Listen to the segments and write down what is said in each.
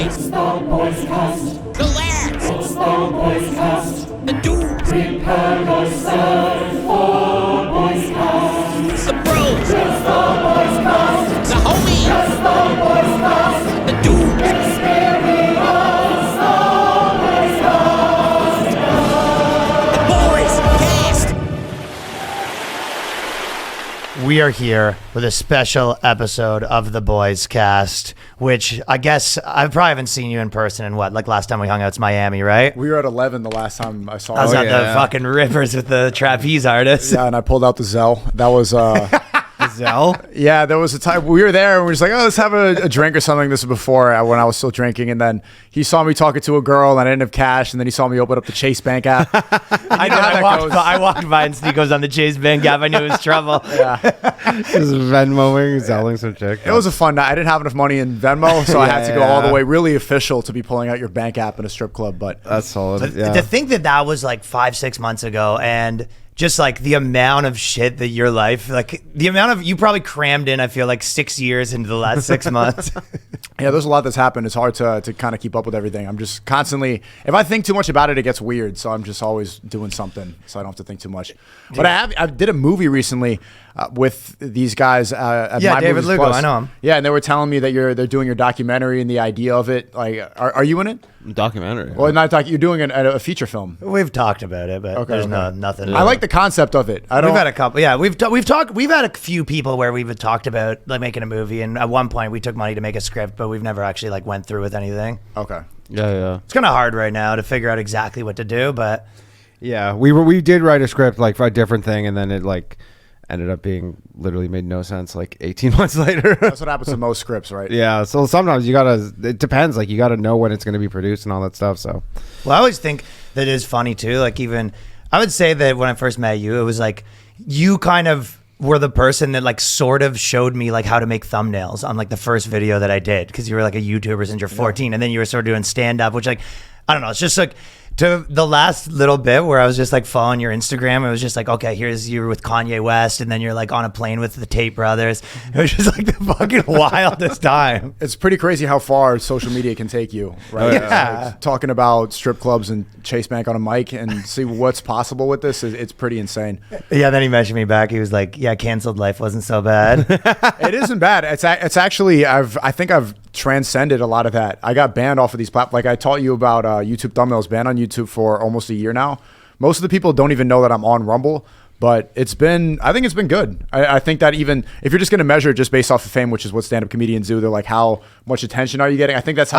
boys. It's the BOYSCAST. The lads. It's the BOYSCAST. The dudes. Prepare yourself for BOYSCAST. The bros. It's the BOYSCAST. The homies. It's the BOYSCAST. The dudes. Experience the BOYSCAST. The BOYSCAST. We are here with a special episode of the BOYSCAST, which I guess I probably haven't seen you in person in what, like last time we hung out, it's Miami, right? We were at 11 the last time I saw I was you. at the fucking Rivers with the trapeze artists. Yeah, and I pulled out the Zell. That was Zell? yeah, there was a time we were there and we were just like, oh, let's have a drink or something. This was before when I was still drinking, and then he saw me talking to a girl and I didn't have cash, and then he saw me open up the Chase Bank app. I know how that goes. I walked by and Sneako's on the Chase Bank app. I knew it was trouble. Yeah, Just Venmoing, selling some chick. it was a fun night. I didn't have enough money in Venmo, so I had to go all the way really official to be pulling out your bank app in a strip club. But That's solid. But Yeah. to think that that was like 5-6 months ago, and just like the amount of shit that your life, like the amount of, you probably crammed in, I feel like 6 years into the last 6 months. yeah, there's a lot that's happened. It's hard to kind of keep up with everything. I'm just constantly, if I think too much about it, it gets weird. So I'm just always doing something so I don't have to think too much. But I did a movie recently with these guys at Yeah, My David Movies Lugo, Plus. I know him. Yeah, and they were telling me that they're doing your documentary and the idea of it. Like, are you in it? Documentary. Well, not you're doing a feature film. We've talked about it, but there's nothing. I like the concept of it. We've had a couple. Yeah, we've talked. We've had a few people where we've talked about like making a movie, and at one point we took money to make a script, but we've never actually like went through with anything. Okay. Yeah. It's kind of hard right now to figure out exactly what to do, but Yeah. We did write a script like for a different thing, and then it like ended up being literally made no sense like 18 months later. That's what happens to most scripts, right? Yeah. So sometimes it depends. Like you gotta know when it's gonna be produced and all that stuff. So well, I always think that is funny too. Like even I would say that when I first met you, it was like you kind of were the person that like sort of showed me like how to make thumbnails on like the first video that I did, because you were like a YouTuber since you're 14, and then you were sort of doing stand up, which like I don't know, it's just like to the last little bit where I was just like following your Instagram. It was just like, okay, here's you with Kanye West, and then you're like on a plane with the Tate brothers. It was just like the fucking wildest time. It's pretty crazy how far social media can take you, right? Yeah. Like, talking about strip clubs and Chase Bank on a mic and see what's possible with this, it's pretty insane. Yeah, then he mentioned me back. He was like, yeah, canceled life wasn't so bad. It isn't bad. It's actually, I think I've transcended a lot of that. I got banned off of these platforms. Like I taught you about YouTube thumbnails, banned on YouTube for almost a year now. Most of the people don't even know that I'm on Rumble, but I think it's been good. I think that even if you're just going to measure it just based off of fame, which is what stand-up comedians do, they're like, how much attention are you getting? I think that's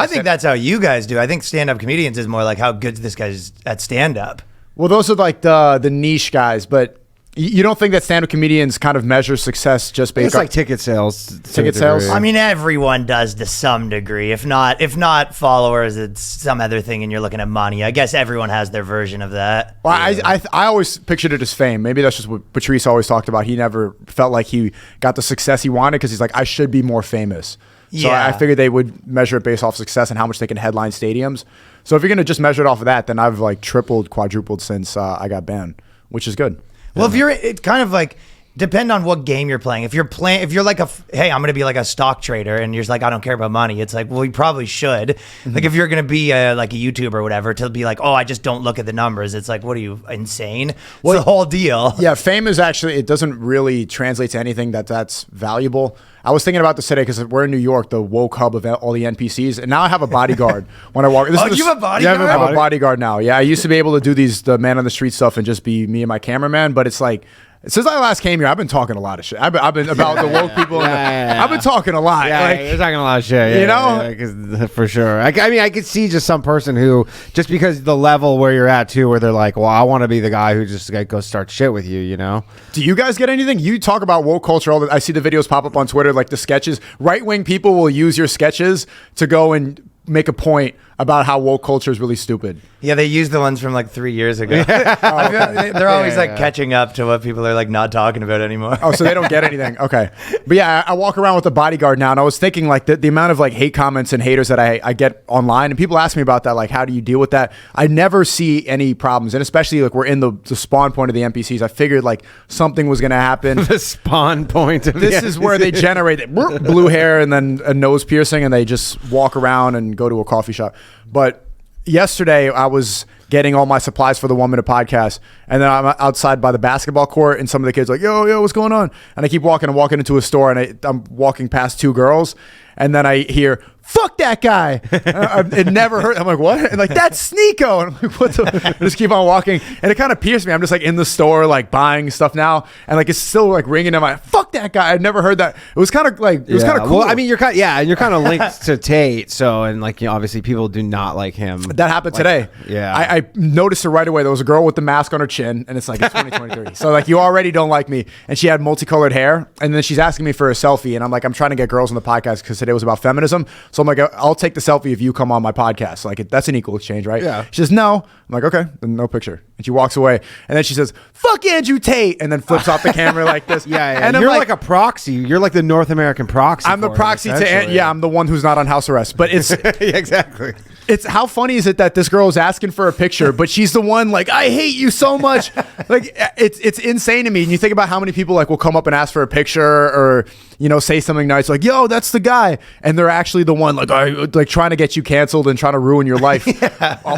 how you guys do. I think stand-up comedians is more like how good this guy's at stand-up. Well, those are like the niche guys, but you don't think that stand-up comedians kind of measure success just based it's on like ticket sales. to Ticket a sales? degree. I mean, everyone does to some degree. If not followers, it's some other thing, and you're looking at money. I guess everyone has their version of that. Well, I always pictured it as fame. Maybe that's just what Patrice always talked about. He never felt like he got the success he wanted because he's like, I should be more famous. So Yeah. I figured they would measure it based off success and how much they can headline stadiums. So if you're going to just measure it off of that, then I've like tripled, quadrupled since I got banned, which is good. Well, if it's kind of like depend on what game you're playing. If you're like hey, I'm going to be like a stock trader, and you're just like, I don't care about money. It's like, well, you probably should. Mm-hmm. Like if you're going to be like a YouTuber or whatever, to be like, oh, I just don't look at the numbers. It's like, what are you, insane? It's the whole deal. Yeah, fame is actually, it doesn't really translate to anything that's valuable. I was thinking about this today because we're in New York, the woke hub of all the NPCs, and now I have a bodyguard when I walk. You have a bodyguard? Yeah, I have a bodyguard now. Yeah, I used to be able to do the man on the street stuff and just be me and my cameraman, but it's like, since I last came here, I've been talking a lot of shit. I've been about the woke people. I've been talking a lot. Yeah, like, you're talking a lot of shit. You know? Yeah, 'cause for sure. I mean, I could see just some person who, just because the level where you're at too, where they're like, well, I want to be the guy who just like goes start shit with you, you know? Do you guys get anything? You talk about woke culture I see the videos pop up on Twitter, like the sketches. Right-wing people will use your sketches to go and make a point about how woke culture is really stupid. Yeah, they used the ones from like 3 years ago. I feel like they're always like catching up to what people are like not talking about anymore. Oh, so they don't get anything. Okay. But yeah, I walk around with a bodyguard now, and I was thinking like the amount of like hate comments and haters that I get online, and people ask me about that, like, how do you deal with that? I never see any problems. And especially like we're in the spawn point of the NPCs. I figured like something was going to happen. The spawn point of This is where they generate blue hair and then a nose piercing, and they just walk around and and go to a coffee shop. But yesterday I was getting all my supplies for the 1 minute podcast, and then I'm outside by the basketball court, and some of the kids are like, yo, what's going on? And I keep walking. I'm walking into a store, and I'm walking past 2 girls, and then I hear, fuck that guy. It never hurt. I'm like, what? And like, that's Sneako. And I'm like, what the? I just keep on walking. And it kind of pierced me. I'm just like in the store, like buying stuff now. And like, it's still like ringing in my, fuck that guy. I'd never heard that. It was kind of like, it was kind of cool. Well, I mean, you're kind of linked to Tate. So, and like, you know, obviously people do not like him. That happened today. Yeah. I noticed it right away. There was a girl with the mask on her chin, and it's like, it's 2023. So like, you already don't like me. And she had multicolored hair. And then she's asking me for a selfie. And I'm like, I'm trying to get girls on the podcast because today was about feminism. So I'm like, I'll take the selfie if you come on my podcast. Like, that's an equal exchange, right? Yeah. She says, no. I'm like, okay, then no picture. And she walks away. And then she says, fuck Andrew Tate. And then flips off the camera like this. Yeah. And you're like a proxy. You're like the North American proxy. I'm the proxy to, I'm the one who's not on house arrest. But it's, yeah, exactly. It's how funny is it that this girl is asking for a picture, but she's the one like, I hate you so much. Like, it's insane to me. And you think about how many people like will come up and ask for a picture or, you know, say something nice like, yo, that's the guy. And they're actually the one like trying to get you canceled and trying to ruin your life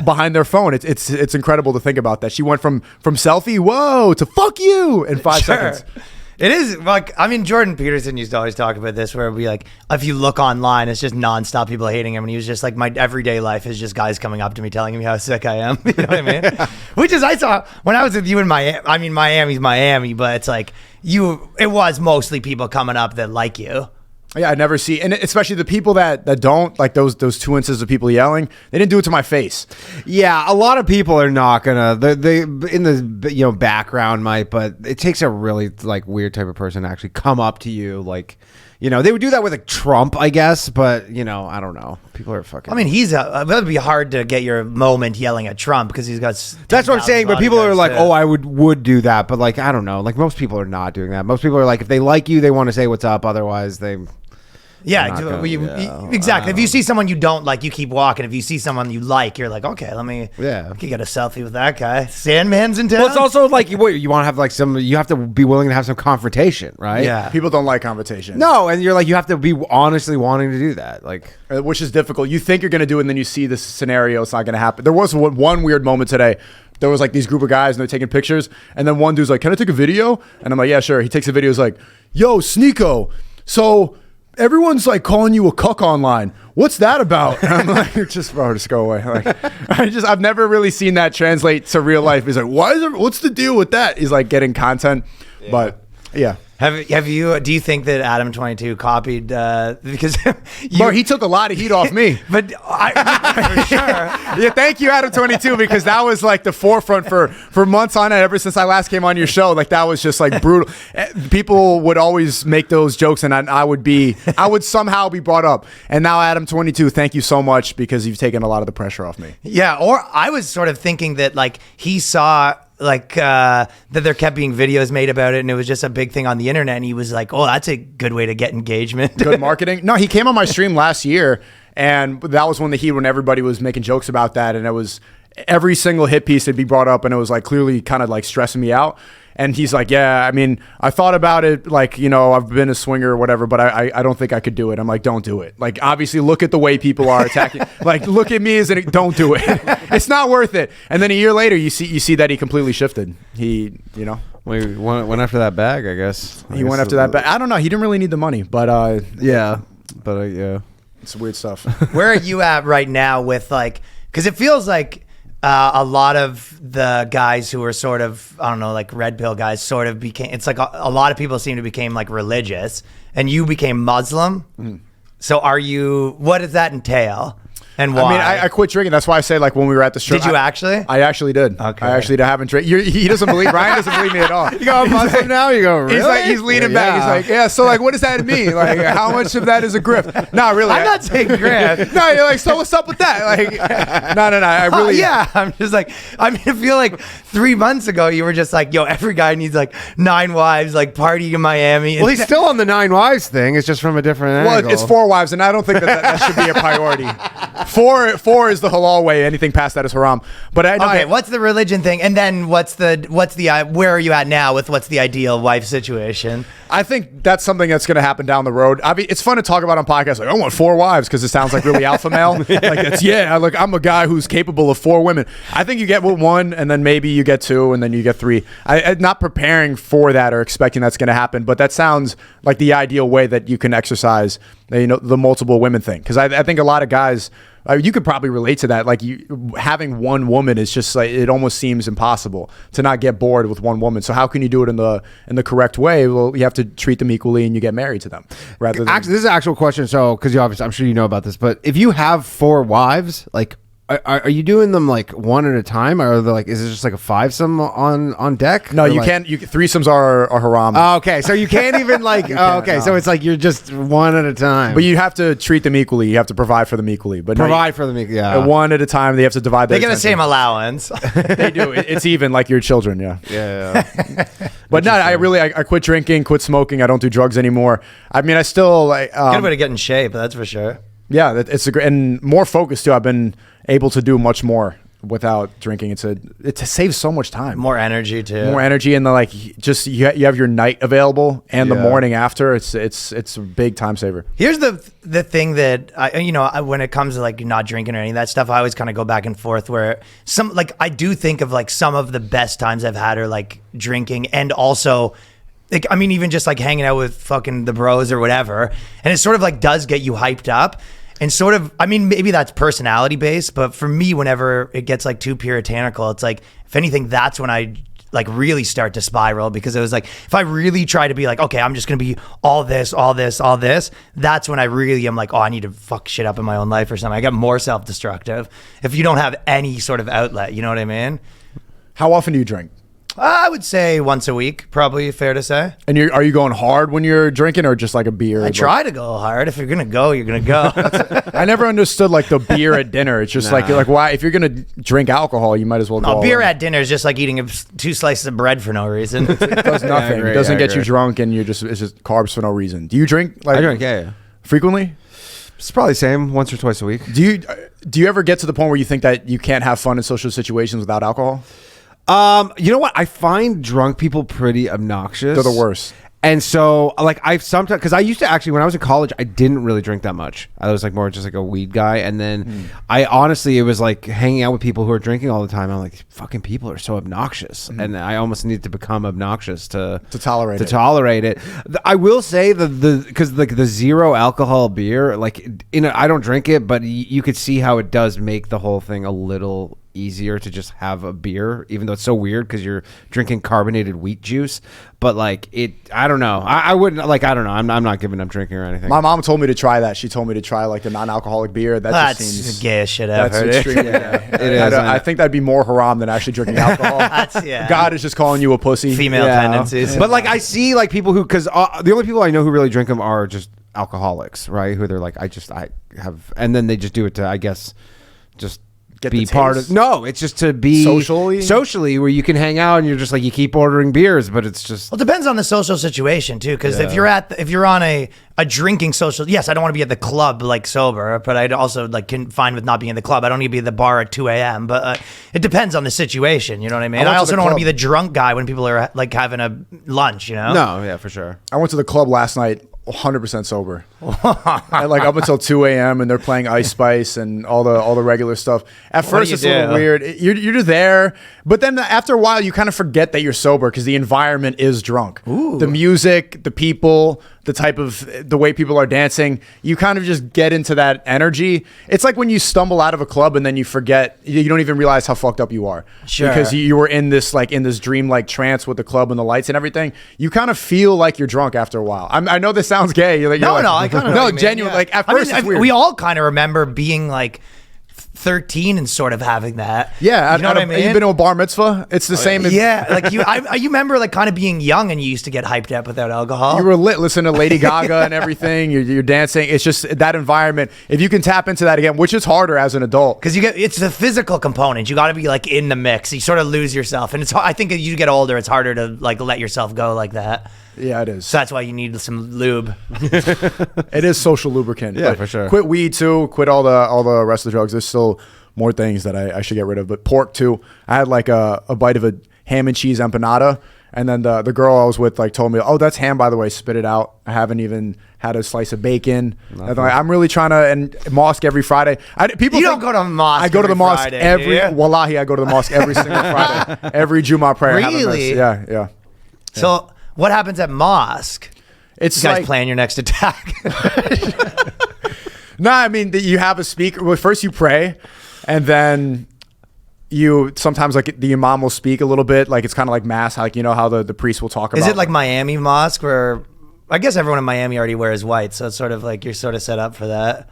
behind their phone. It's incredible to think about that. She went from selfie, whoa, to fuck you in 5 seconds. It is like, I mean, Jordan Peterson used to always talk about this, where we like, if you look online, it's just nonstop people hating him, and he was just like, my everyday life is just guys coming up to me telling me how sick I am. You know what I mean? Which is, I saw when I was with you in Miami. I mean, Miami's Miami, but it's like it was mostly people coming up that like you. Yeah, I never see, and especially the people that don't like those 2 instances of people yelling. They didn't do it to my face. Yeah, a lot of people are not gonna. They in the background might, but it takes a really like weird type of person to actually come up to you. Like, you know, they would do that with like Trump, I guess, but you know, I don't know. People are fucking. I mean, it would be hard to get your moment yelling at Trump because he's got. That's what I'm saying. But people are like, too. oh, I would do that, but like, I don't know. Like most people are not doing that. Most people are like, if they like you, they want to say what's up. Otherwise, they. Yeah, exactly. If you see someone you don't like, you keep walking. If you see someone you like, you're like, okay, I can get a selfie with that guy. Sandman's in town. Well, it's also like you want to have like you have to be willing to have some confrontation, right? Yeah. People don't like confrontation. No, and you're like, you have to be honestly wanting to do that. Like, which is difficult. You think you're going to do it, and then you see this scenario, it's not going to happen. There was one weird moment today. There was like these group of guys, and they're taking pictures, and then one dude's like, can I take a video? And I'm like, yeah, sure. He takes a video. He's like, yo, Sneako, so everyone's like calling you a cuck online. What's that about? And I'm like, just go away. Like, I've never really seen that translate to real life. He's like, what's the deal with that? He's like getting content, but yeah. Have you? Do you think that Adam 22 copied? Because bro, he took a lot of heat off me. But for sure. Yeah, thank you, Adam 22, because that was like the forefront for months on end. Ever since I last came on your show, like that was just like brutal. People would always make those jokes, and I would somehow be brought up. And now, Adam 22, thank you so much because you've taken a lot of the pressure off me. Yeah, or I was sort of thinking that like he saw. Like that there kept being videos made about it, and it was just a big thing on the internet, and he was like, oh, that's a good way to get engagement. Good marketing. No, he came on my stream last year, and that was when everybody was making jokes about that, and it was every single hit piece would be brought up, and it was like clearly kind of like stressing me out. And he's like, yeah, I mean, I thought about it, like, you know, I've been a swinger or whatever, but I don't think I could do it. I'm like, don't do it. Like, obviously, look at the way people are attacking. Like, look at me as don't do it. It's not worth it. And then a year later, you see that he completely shifted. He, you know. He went after that bag, I guess. He went after that bag. I don't know. He didn't really need the money, but yeah. It's weird stuff. Where are you at right now with like, because it feels like a lot of the guys who are sort of, I don't know, like red pill guys sort of became, it's like a lot of people seem to become like religious, and you became Muslim. So what does that entail? And why? I mean, I quit drinking. That's why I say, like, when we were at the strip. Did you actually? I actually did. Okay. I actually haven't drank. He doesn't believe. Ryan doesn't believe me at all. You go Muslim now? You go, really? He's leaning back. He's like, yeah. So, like, what does that mean? Like, how much of that is a grift? No, really. I'm not saying grift. No, you're like, so what's up with that? Like, no. I really. Yeah. I'm just like, I mean, I feel like 3 months ago you were just like, yo, every guy needs like 9 wives, like party in Miami. Well, he's still on the 9 wives thing. It's just from a different angle. Well, it's 4 wives, and I don't think that should be a priority. Four is the halal way. Anything past that is haram. But Okay, what's the religion thing? And then what's the where are you at now with what's the ideal wife situation? I think that's something that's going to happen down the road. I mean, it's fun to talk about on podcasts. Like, I want 4 wives because it sounds like really alpha male. Like I'm a guy who's capable of 4 women. I think you get with 1, and then maybe you get 2, and then you get 3. I'm not preparing for that or expecting that's going to happen, but that sounds like the ideal way that you can exercise, the multiple women thing. Because I think a lot of guys. You could probably relate to that. Like having 1 woman is just like it almost seems impossible to not get bored with 1 woman. So how can you do it in the correct way? Well, you have to treat them equally, and you get married to them. Rather than actually, this is an actual question. So because I'm sure you know about this, but if you have 4 wives, like. Are you doing them like one at a time, or are they like? Is it just like a 5-some on deck? No, or you like, can't. Threesomes are haram. Oh, okay, so you can't even like. So it's like you're just one at a time. But you have to treat them equally. You have to provide for them equally. But provide for them, yeah. One at a time. They have to divide. They get the same allowance. They do. It's even like your children. Yeah. Yeah. But no, I quit drinking, quit smoking. I don't do drugs anymore. I mean, I still like. Good way to get in shape, that's for sure. Yeah, it's a great and more focused too. I've been able to do much more without drinking. It saves so much time, more energy too, and like just you have your night available and the morning after. It's a big time saver. Here's the thing that when it comes to like not drinking or any of that stuff, I always kind of go back and forth. Where I do think of like some of the best times I've had are like drinking, and also. Like, I mean, even just like hanging out with fucking the bros or whatever. And it sort of like does get you hyped up and sort of, I mean, maybe that's personality based, but for me, whenever it gets like too puritanical, it's like, if anything, that's when I like really start to spiral, because it was like, if I really try to be like, okay, I'm just going to be all this, that's when I really am like, oh, I need to fuck shit up in my own life or something. I get more self-destructive if you don't have any sort of outlet, you know what I mean? How often do you drink? I would say once a week, probably fair to say. And are you going hard when you're drinking, or just like a beer? I try to go hard. If you're gonna go, you're gonna go. I never understood like the beer at dinner. It's just like why if you're gonna drink alcohol, you might as well go. No, beer at dinner is just like eating 2 slices of bread for no reason. It does nothing. It doesn't get you drunk, and it's just carbs for no reason. Do you drink? Like, I drink, yeah. Frequently? It's probably the same, once or twice a week. Do you ever get to the point where you think that you can't have fun in social situations without alcohol? You know what? I find drunk people pretty obnoxious. They're the worst. And so, like, I've sometimes, because I used to actually, when I was in college, I didn't really drink that much. I was like more just like a weed guy. And then I honestly, it was like hanging out with people who are drinking all the time. I'm like, fucking people are so obnoxious. And I almost need to become obnoxious to tolerate it. I will say because like the 0 alcohol beer, like, I don't drink it, but you could see how it does make the whole thing a little easier to just have a beer, even though it's so weird because you're drinking carbonated wheat juice. But like I don't know. I wouldn't like. I don't know. I'm not giving up drinking or anything. My mom told me to try that. She told me to try like the non-alcoholic beer. That's just seems the gayest shit I've heard. Extreme, it is. I think that'd be more haram than actually drinking alcohol. God is just calling you a pussy. Female tendencies. But like I see like people who, because the only people I know who really drink them are just alcoholics, right? Who they're like, I have, and then they just do it to, I guess, just be part of. No, it's just to be socially where you can hang out and you're just like, you keep ordering beers, but it's just, well, it depends on the social situation too, because if you're on a drinking social, yes, I don't want to be at the club like sober, but I'd also like can fine with not being at the club. I don't need to be at the bar at 2 a.m. but it depends on the situation, you know what I mean? I also don't want to be the drunk guy when people are like having a lunch, you know? No, yeah, for sure. I went to the club last night 100% sober. And like up until 2 a.m. and they're playing Ice Spice and all the regular stuff. At first it's a little weird. You're there, but then after a while you kind of forget that you're sober because the environment is drunk. Ooh. The music, the people, the way people are dancing, you kind of just get into that energy. It's like when you stumble out of a club and then you forget, you don't even realize how fucked up you are. Sure. Because you were in this dream-like trance with the club and the lights and everything. You kind of feel like you're drunk after a while. I know this sounds gay. I kind of know. No, genuine. Yeah. Like at first, it's weird. We all kind of remember being like 13 and sort of having that. Yeah, you know what I mean? You've been to a bar mitzvah? It's the same. Yeah, like you remember like kind of being young and you used to get hyped up without alcohol. You were lit, listening to Lady Gaga and everything. You're dancing. It's just that environment. If you can tap into that again, which is harder as an adult, because it's the physical component. You got to be like in the mix. You sort of lose yourself, and I think as you get older, it's harder to like let yourself go like that. Yeah, it is. So that's why you need some lube. It is social lubricant. Yeah, But for sure. Quit weed too. Quit all the rest of the drugs. There's still more things that I should get rid of. But pork too. I had like a bite of a ham and cheese empanada, and then the girl I was with like told me, "Oh, that's ham, by the way. Spit it out." I haven't even had a slice of bacon. I'm really trying to, and mosque every Friday. People You think- don't go to mosque I go to the every mosque Friday, every. do you? Wallahi, I go to the mosque every single Friday. Every Jummah prayer. I haven't missed. Really? Yeah. So what happens at mosque? It's You guys like, plan your next attack. No, I mean you have a speaker. Well, first you pray, and then you sometimes like the imam will speak a little bit. Like it's kind of like mass. Like you know how the priest will talk about. Is it like Miami mosque where I guess everyone in Miami already wears white, so it's sort of like you're sort of set up for that.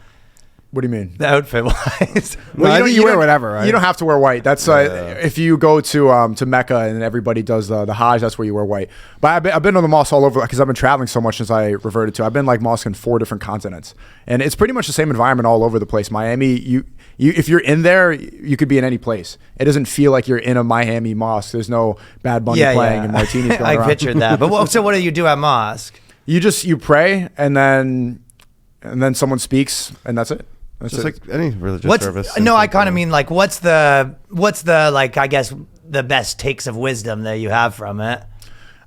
What do you mean? The outfit wise. Well, I think you wear don't- whatever, right? You don't have to wear white. That's if you go to Mecca and everybody does the Hajj, that's where you wear white. But I've been on the mosque all over because I've been traveling so much since I reverted to. I've been like mosque in 4 different continents, and it's pretty much the same environment all over the place. Miami, you if you're in there, you could be in any place. It doesn't feel like you're in a Miami mosque. There's no Bad Bunny playing and martinis going I around. pictured that. But so what do you do at mosque? You pray and then someone speaks and that's it. That's Just it. like any religious What's service. no? I kind of mean like what's the like I guess the best takes of wisdom that you have from it.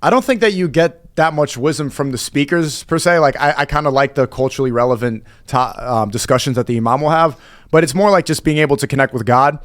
I don't think that you get that much wisdom from the speakers per se. Like I kind of like the culturally relevant discussions that the imam will have, but it's more like just being able to connect with God.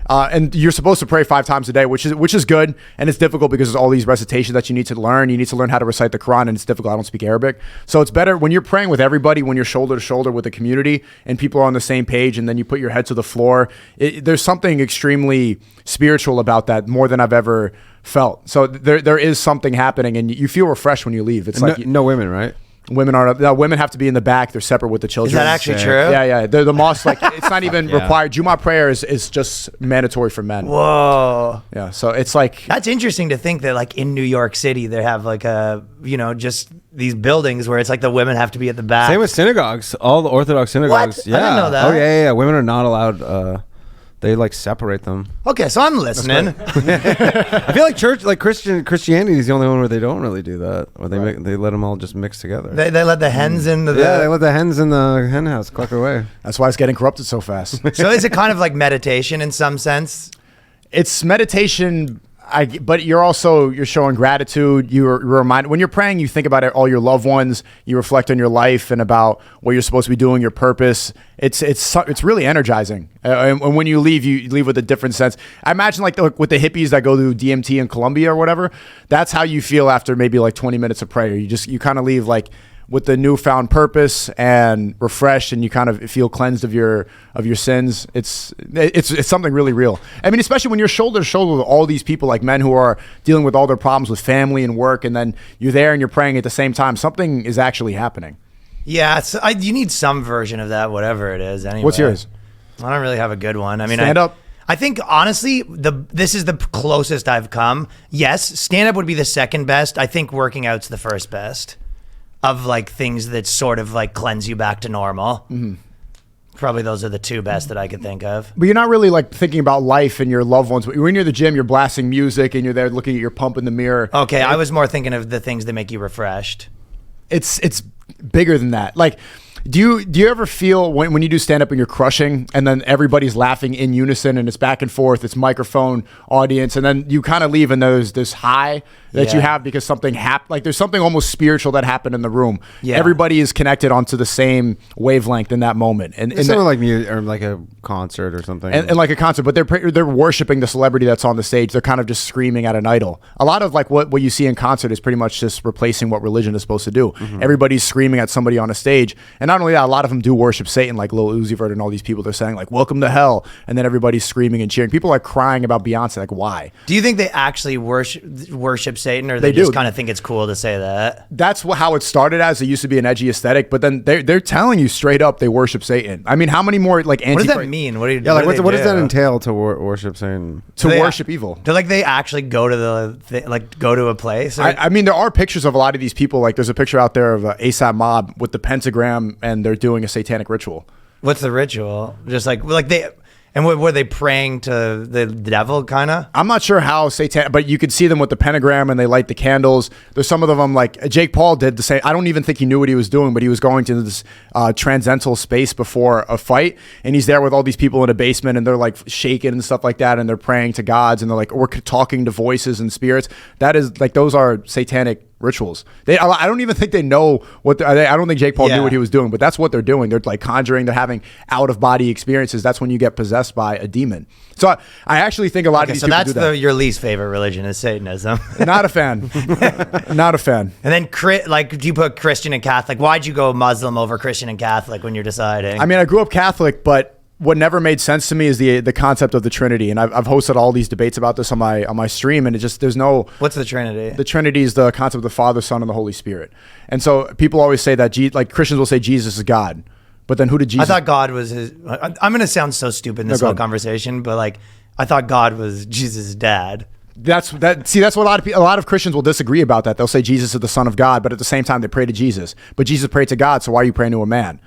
And you're supposed to pray 5 times a day, which is good. And it's difficult because there's all these recitations that you need to learn. You need to learn how to recite the Quran, and it's difficult. I don't speak Arabic. So it's better when you're praying with everybody, when you're shoulder to shoulder with the community and people are on the same page, and then you put your head to the floor. There's something extremely spiritual about that, more than I've ever felt. So there is something happening, and you feel refreshed when you leave. It's like no women, right? women women have to be in the back. They're separate with the children. Is that actually Sick. true? Yeah. The mosque, like it's not even Yeah. required. Jummah prayer is just mandatory for men. Whoa. Yeah, so it's like That's interesting to think that like in New York City they have like just these buildings where it's like the women have to be at the back. Same with synagogues. All the Orthodox synagogues. What? I Yeah. didn't know that. Oh yeah. Women are not allowed. They like separate them. Okay, so I'm listening. I feel like Christianity is the only one where they don't really do that. Or they let them all just mix together. They let the hens in the Yeah, they let the hens in the hen house cluck away. that's why it's getting corrupted so fast. So is it kind of like meditation in some sense? It's meditation, but you're showing gratitude. You're reminded when you're praying. You think about all your loved ones. You reflect on your life and about what you're supposed to be doing, your purpose. It's really energizing. And when you leave with a different sense. I imagine like with the hippies that go to DMT in Colombia or whatever. That's how you feel after maybe like 20 minutes of prayer. You kind of leave like with the newfound purpose and refreshed, and you kind of feel cleansed of your sins. It's something really real. I mean, especially when you're shoulder to shoulder with all these people, like men who are dealing with all their problems with family and work, and then you're there and you're praying at the same time. Something is actually happening. Yeah, you need some version of that, whatever it is. Anyway, What's yours? I don't really have a good one. I mean, Stand up. I think honestly, this is the closest I've come. Yes, stand up would be the second best. I think working out's the first best of like things that sort of like cleanse you back to normal. Mm-hmm. Probably those are the 2 best that I could think of. But you're not really like thinking about life and your loved ones. When you're in the gym, you're blasting music and you're there looking at your pump in the mirror. Okay, I was more thinking of the things that make you refreshed. It's bigger than that. Like, do you ever feel when you do stand up and you're crushing and then everybody's laughing in unison and it's back and forth, it's microphone audience, and then you kind of leave and there's this high that you Yeah. have because something happened. Like there's something almost spiritual that happened in the room. Yeah. Everybody is connected onto the same wavelength in that moment. And It's sort of like music or like a concert or something. and like a concert, but they're worshiping the celebrity that's on the stage. They're kind of just screaming at an idol. A lot of like what you see in concert is pretty much just replacing what religion is supposed to do. Mm-hmm. Everybody's screaming at somebody on a stage, and not only that, a lot of them do worship Satan, like Lil Uzi Vert and all these people. They're saying like "Welcome to hell," and then everybody's screaming and cheering. People are crying about Beyonce. Like, why? Do you think they actually worship Satan, or They they just do. kind of think it's cool to say that? That's how it started as. It used to be an edgy aesthetic, but then they're telling you straight up they worship Satan. I mean, how many more like What anti? does that mean? What do you? yeah, like do what they does that do? entail to worship Satan? To They- worship evil. Do like they actually go to go to a place? Or, I mean, there are pictures of a lot of these people. Like, there's a picture out there of ASAP Mob with the pentagram, and they're doing a satanic ritual. what's the ritual? Just like they. And were they praying to the devil, kind of? I'm not sure how Satan, but you could see them with the pentagram and they light the candles. There's some of them like Jake Paul did the same. I don't even think he knew what he was doing, but he was going to this transcendental space before a fight, and he's there with all these people in a basement, and they're like shaking and stuff like that, and they're praying to gods, and they're like, we're talking to voices and spirits. That is like, those are satanic rituals. I don't even think they know what. I don't think Jake Paul knew what he was doing, but that's what they're doing. They're like conjuring. They're having out of body experiences. That's when you get possessed by a demon. So I actually think a lot of these people do that. Your least favorite religion is Satanism. Not a fan. Not a fan. And then do you put Christian and Catholic? Why'd you go Muslim over Christian and Catholic when you're deciding? I mean, I grew up Catholic, but what never made sense to me is the concept of the Trinity, and I've hosted all these debates about this on my stream, and it just there's no. What's the Trinity? The Trinity is the concept of the Father, Son, and the Holy Spirit. And so people always say that like Christians will say Jesus is God, but then who did Jesus? I thought God was his. I'm gonna sound so stupid in this whole conversation, but like I thought God was Jesus' dad. That's what a lot of Christians will disagree about. That they'll say Jesus is the Son of God, but at the same time they pray to Jesus. But Jesus prayed to God, so why are you praying to a man?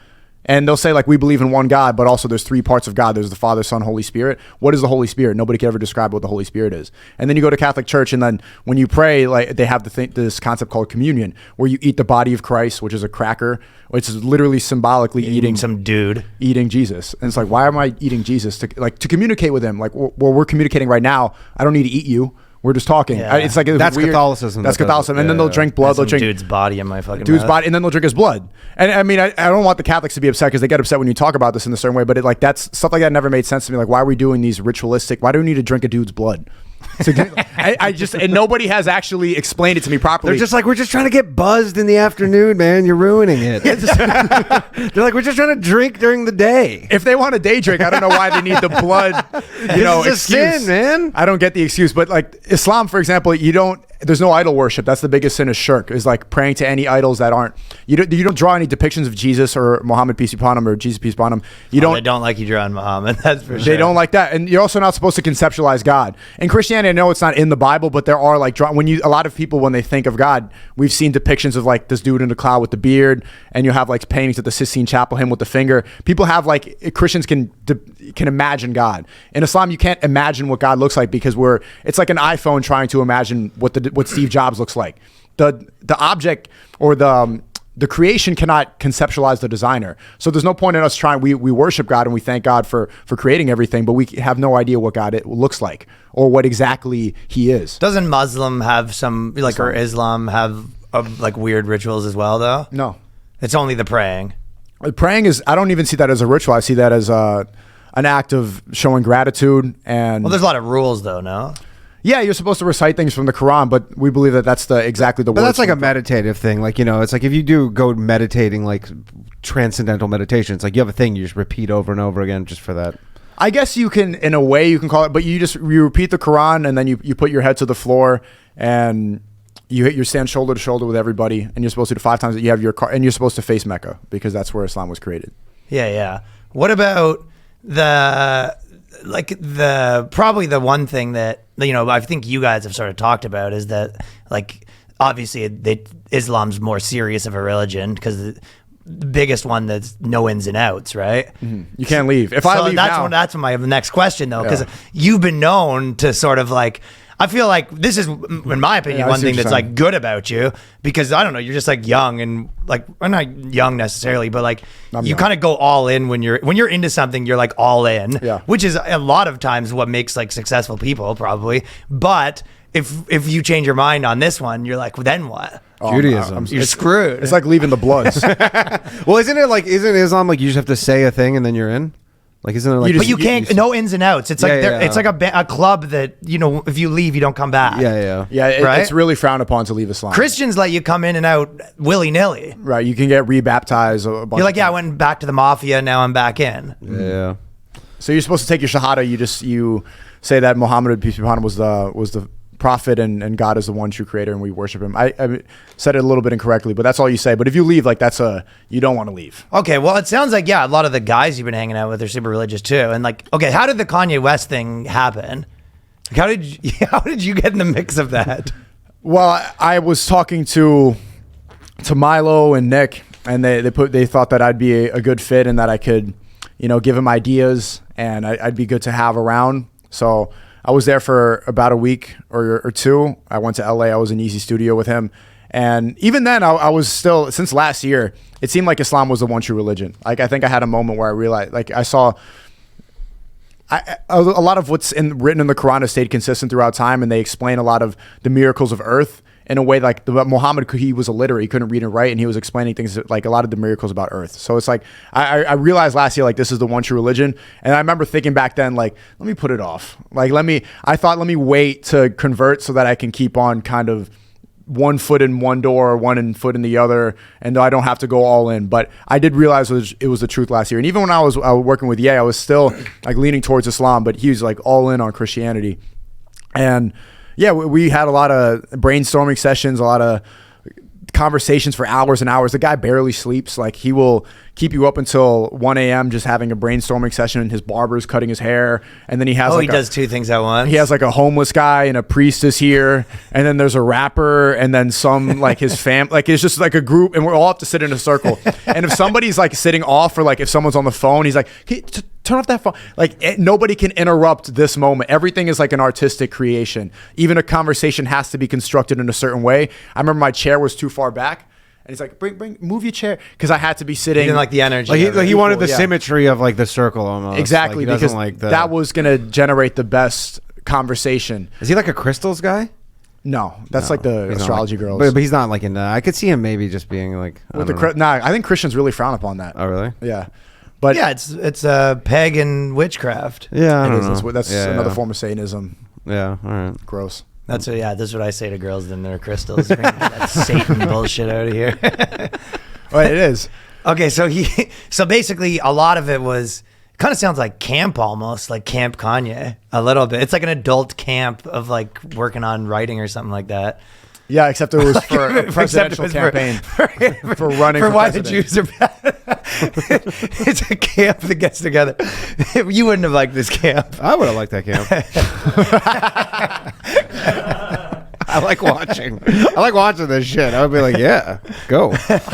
And they'll say, like, we believe in one God, but also there's three parts of God. There's the Father, Son, Holy Spirit. What is the Holy Spirit? Nobody can ever describe what the Holy Spirit is. And then you go to Catholic Church, and then when you pray, like, they have this concept called communion, where you eat the body of Christ, which is a cracker, which is literally symbolically eating some dude. Eating Jesus. And it's like, why am I eating Jesus? To communicate with him. Like, well, we're communicating right now. I don't need to eat you. We're just talking. Yeah. It's like that's weird. Catholicism. That's Catholicism. And then they'll drink blood. They'll drink dude's body in my fucking dude's mouth. body, and then they'll drink his blood. And I mean, I don't want the Catholics to be upset because they get upset when you talk about this in a certain way. But that's stuff like that never made sense to me. Like, why are we doing these ritualistic? Why do we need to drink a dude's blood? So and nobody has actually explained it to me properly. They're just like, we're just trying to get buzzed in the afternoon, man. You're ruining it. They're like, we're just trying to drink during the day. If they want a day drink, I don't know why they need the blood, It's excuse. a sin, man. I don't get the excuse. But like Islam, for example, there's no idol worship. That's the biggest sin, is shirk, is like praying to any idols that aren't, you don't draw any depictions of Jesus or Muhammad, peace be upon him, or Jesus, peace be upon him. They don't like you drawing Muhammad. That's for sure. They don't like that. And you're also not supposed to conceptualize God. In Christianity, I know it's not in the Bible, but there are like, a lot of people, when they think of God, we've seen depictions of like this dude in the cloud with the beard, and you have like paintings at the Sistine Chapel, him with the finger. People have like, Christians can imagine God. In Islam, you can't imagine what God looks like, because it's like an iPhone trying to imagine what Steve Jobs looks like. The object or the creation cannot conceptualize the designer. So there's no point in us trying. We worship God and we thank God for creating everything, but we have no idea what God looks like or what exactly he is. Doesn't Muslim have some, like, or Islam have like weird rituals as well, though? No. It's only the praying. Praying I don't even see that as a ritual. I see that as an act of showing gratitude. And Well, there's a lot of rules, though, no? Yeah, you're supposed to recite things from the Quran, but we believe that that's exactly the But words. that's like a meditative thing. Like, it's like if you do go meditating, like transcendental meditation, it's like you have a thing you just repeat over and over again just for that. I guess you can, in a way, you can call it, but you repeat the Quran, and then you put your head to the floor, and you stand shoulder to shoulder with everybody, and you're supposed to do 5 times that you have your car, and you're supposed to face Mecca, because that's where Islam was created. Yeah. What about probably the one thing that, I think you guys have sort of talked about is that, like, obviously Islam's more serious of a religion because the biggest one that's no ins and outs, right? Mm-hmm. You can't leave. If I leave now, that's my next question, though, because you've been known to sort of like, I feel like this is, in my opinion, one thing that's like good about you, because I don't know, you're just like young and like, I'm not young necessarily, but like you kind of go all in when you're into something, you're like all in, which is a lot of times what makes like successful people probably. But if you change your mind on this one, you're like, well, then what? Judaism. You're screwed. It's like leaving the Bloods. Well, isn't Islam like you just have to say a thing and then you're in? Like, isn't it like? But you can't. No ins and outs. It's like it's like a club that if you leave, you don't come back. Yeah. Right? It's really frowned upon to leave Islam. Christians let you come in and out willy nilly. Right. You can get rebaptized. You're like, I went back to the mafia. Now I'm back in. Yeah. So you're supposed to take your shahada. You say that Muhammad, peace be upon him, was the prophet, and God is the one true creator, and we worship him. I said it a little bit incorrectly, but that's all you say. But if you leave, like, you don't want to leave. Okay, well, it sounds like, a lot of the guys you've been hanging out with are super religious too. And like, okay, how did the Kanye West thing happen? Like, how did you get in the mix of that? Well, I was talking to Milo and Nick, and they thought that I'd be a good fit and that I could, give him ideas. and I'd be good to have around. So I was there for about a week or two. I went to LA. I was in Yeezy Studio with him. And even then, I was still, since last year, it seemed like Islam was the one true religion. Like, I think I had a moment where I realized, like, I saw a lot of what's written in the Quran has stayed consistent throughout time, and they explain a lot of the miracles of earth in a way like Muhammad, he was illiterate, he couldn't read and write, and he was explaining things like a lot of the miracles about earth. So it's like, I realized last year, like, this is the one true religion. And I remember thinking back then, like, let me put it off. Like, let me wait to convert so that I can keep on kind of one foot in one door, one foot in the other, and I don't have to go all in. But I did realize it was the truth last year. And even when I was working with Ye, I was still like leaning towards Islam, but he was like all in on Christianity. And yeah, we had a lot of brainstorming sessions, a lot of conversations for hours and hours. The guy barely sleeps. Like, he will keep you up until 1 a.m. just having a brainstorming session, and his barber's cutting his hair. And then he has he does two things at once. He has like a homeless guy and a priest is here. And then there's a rapper, and then some like his fam, like it's just like a group, and we're all have to sit in a circle. And if somebody's like sitting off, or like if someone's on the phone, he's like, hey, turn off that phone. Like, nobody can interrupt this moment. Everything is like an artistic creation. Even a conversation has to be constructed in a certain way. I remember my chair was too far back, and he's like, move your chair, because I had to be sitting. He didn't like the energy. Like he wanted the symmetry of like the circle almost. Exactly, like, because like that was gonna generate the best conversation. Is he like a crystals guy? No, that's like the astrology girls. But he's not like in. I could see him maybe just being like. I think Christians really frown upon that. Oh really? Yeah. But yeah, it's a pagan witchcraft. Yeah, I don't know. That's another form of Satanism. Yeah, all right. Gross. That's what I say to girls in their crystals. Bring that Satan bullshit out of here. Well, it is. Okay, so basically a lot of it was kind of sounds like camp, almost like Camp Kanye a little bit. It's like an adult camp of like working on writing or something like that. Yeah, except it was for a presidential campaign for running for why president. the Jews are bad. It's a camp that gets together. You wouldn't have liked this camp. I would have liked that camp. I like watching this shit. I would be like, yeah, go.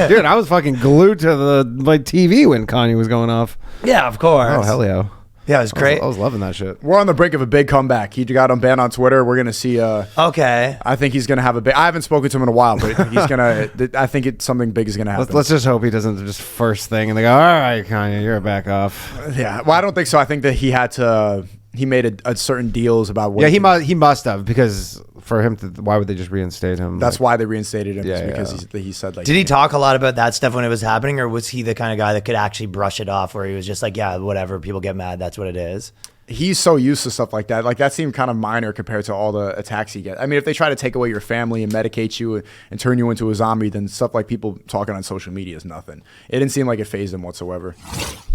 Dude, I was fucking glued to my TV when Kanye was going off. Yeah, of course. Oh, hell yeah. Yeah, it was great. I was loving that shit. We're on the brink of a big comeback. He got banned on Twitter. We're gonna see. Okay. I think he's gonna have a big. I haven't spoken to him in a while, but he's gonna. I think something big is gonna happen. Let's just hope he doesn't just first thing and they go, all right, Kanye, you're back off. Yeah. Well, I don't think so. I think that he had to. He made a certain deals about what. Yeah, he must have, because for him to, why would they just reinstate him? That's why they reinstated him. Yeah, because he said like. Did he talk a lot about that stuff when it was happening, or was he the kind of guy that could actually brush it off, where he was just like, yeah, whatever, people get mad, that's what it is? He's so used to stuff like that. Like, that seemed kind of minor compared to all the attacks he gets. I mean, if they try to take away your family and medicate you and turn you into a zombie, then stuff like people talking on social media is nothing. It didn't seem like it fazed him whatsoever.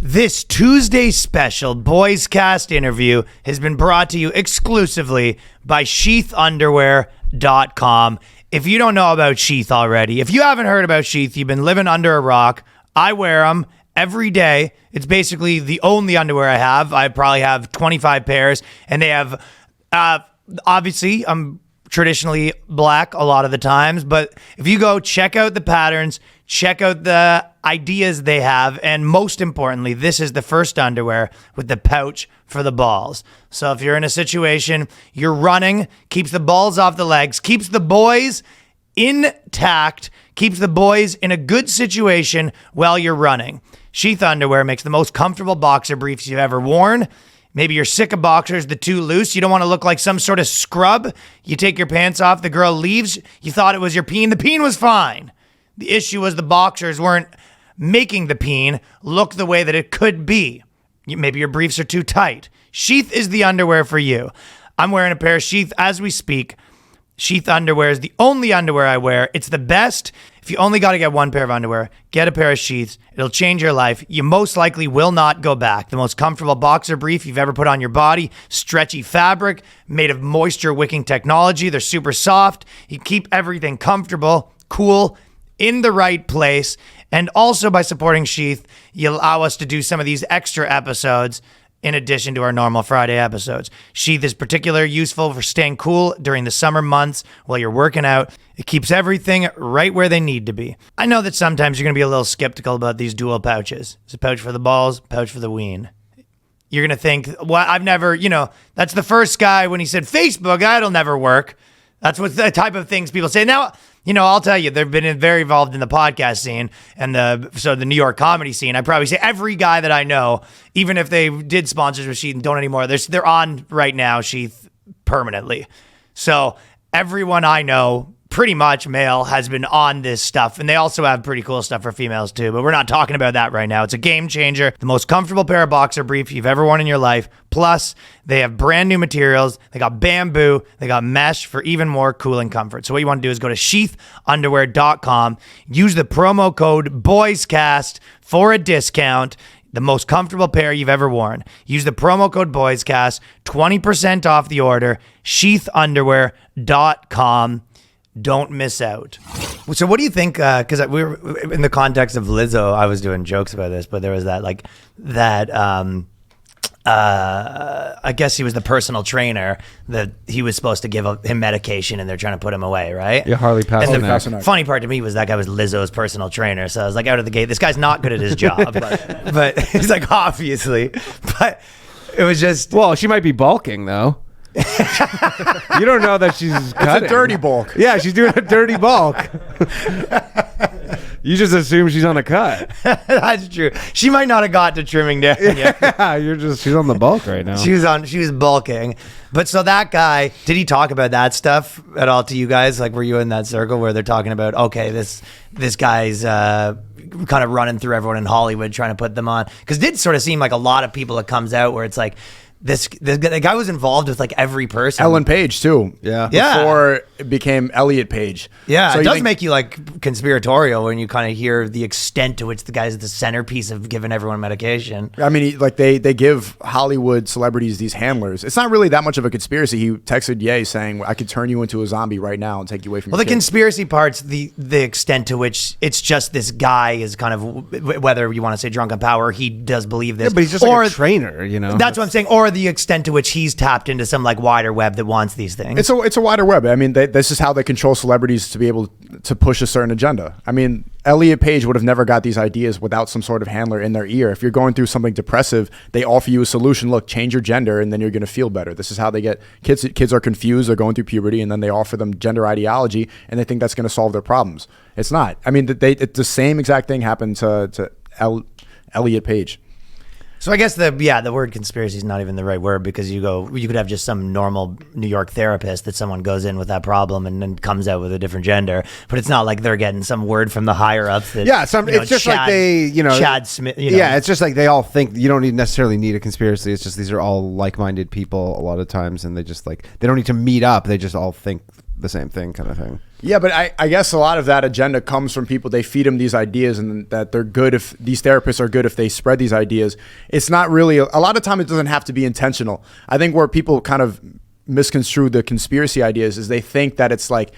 This Tuesday special BOYSCAST interview has been brought to you exclusively by sheathunderwear.com. If you don't know about Sheath already, if you haven't heard about Sheath, you've been living under a rock. I wear them every day. It's basically the only underwear I have. I probably have 25 pairs, and they have, obviously, I'm traditionally black a lot of the times, but if you go check out the patterns, check out the ideas they have, and most importantly, this is the first underwear with the pouch for the balls. So if you're in a situation, you're running, keeps the balls off the legs, keeps the boys intact, keeps the boys in a good situation while you're running. Sheath underwear makes the most comfortable boxer briefs you've ever worn. Maybe you're sick of boxers, they're too loose. You don't want to look like some sort of scrub. You take your pants off, the girl leaves. You thought it was your peen. The peen was fine. The issue was the boxers weren't making the peen look the way that it could be. Maybe your briefs are too tight. Sheath is the underwear for you. I'm wearing a pair of Sheath as we speak. Sheath underwear is the only underwear I wear. It's the best. If you only got to get one pair of underwear, get a pair of Sheaths. It'll change your life. You most likely will not go back. The most comfortable boxer brief you've ever put on your body. Stretchy fabric, made of moisture wicking technology. They're super soft. You keep everything comfortable, cool, in the right place. And also by supporting Sheath, you allow us to do some of these extra episodes in addition to our normal Friday episodes. Sheath is particularly useful for staying cool during the summer months while you're working out. It keeps everything right where they need to be. I know that sometimes you're going to be a little skeptical about these dual pouches. It's a pouch for the balls, pouch for the ween. you're going to think, well, I've never, that's the first guy when he said Facebook, that'll never work. That's what the type of things people say. Now, I'll tell you, they've been very involved in the podcast scene and the New York comedy scene. I probably say every guy that I know, even if they did sponsors with Sheath and don't anymore, they're on right now, Sheath, permanently. So everyone I know, pretty much male, has been on this stuff. And they also have pretty cool stuff for females too, but we're not talking about that right now. It's a game changer. The most comfortable pair of boxer briefs you've ever worn in your life. Plus, they have brand new materials. They got bamboo. They got mesh for even more cooling comfort. So what you want to do is go to sheathunderwear.com. Use the promo code BOYSCAST for a discount. The most comfortable pair you've ever worn. Use the promo code BOYSCAST. 20% off the order. sheathunderwear.com. Don't miss out. So what do you think, because we were in the context of Lizzo, I was doing jokes about this, but there was I guess he was the personal trainer that he was supposed to give him medication and they're trying to put him away, right? Yeah, Harley And the Pasternak. funny part to me was that guy was Lizzo's personal trainer. So I was like, out of the gate, this guy's not good at his job. But he's like, obviously. But it was just... Well, she might be bulking, though. You don't know that she's cutting. It's a dirty bulk. Yeah, she's doing a dirty bulk. You just assume she's on a cut. That's true. She might not have got to trimming down yet. Yeah, she's on the bulk right now. She was bulking. But so that guy, did he talk about that stuff at all to you guys? Like, were you in that circle where they're talking about, okay, this guy's kind of running through everyone in Hollywood trying to put them on? Because it did sort of seem like a lot of people that comes out where it's like, the guy was involved with like every person. Ellen Page too. Yeah. Before it became Elliot Page. Yeah, So it you does think- make you like conspiratorial when you kind of hear the extent to which the guy's the centerpiece of giving everyone medication. I mean, like they give Hollywood celebrities these handlers. It's not really that much of a conspiracy. He texted Ye saying, "I could turn you into a zombie right now and take you away from." Well, your the kids." conspiracy part's the extent to which it's just this guy is kind of, whether you want to say drunk on power, he does believe this. Yeah, but he's just like a trainer, That's what I'm saying. Or the extent to which he's tapped into some like wider web that wants these things. It's a wider web. I mean, this is how they control celebrities to be able to push a certain agenda. I mean, Elliot Page would have never got these ideas without some sort of handler in their ear. If you're going through something depressive, they offer you a solution. Look, change your gender, and then you're going to feel better. This is how they get kids. Kids are confused. They're going through puberty, and then they offer them gender ideology, and they think that's going to solve their problems. It's not. I mean, it's the same exact thing happened to Elliot Page. So I guess the word conspiracy is not even the right word, because you could have just some normal New York therapist that someone goes in with that problem and then comes out with a different gender, but it's not like they're getting some word from the higher ups that it's just like they Chad Smith. Yeah, it's just like they all think you don't necessarily need a conspiracy. It's just these are all like-minded people a lot of times, and they just like they don't need to meet up. They just all think the same thing, kind of thing. Yeah, but I guess a lot of that agenda comes from people. They feed them these ideas, and that they're good if these therapists are good if they spread these ideas. It's not really a lot of time. It doesn't have to be intentional. I think where people kind of misconstrue the conspiracy ideas is they think that it's like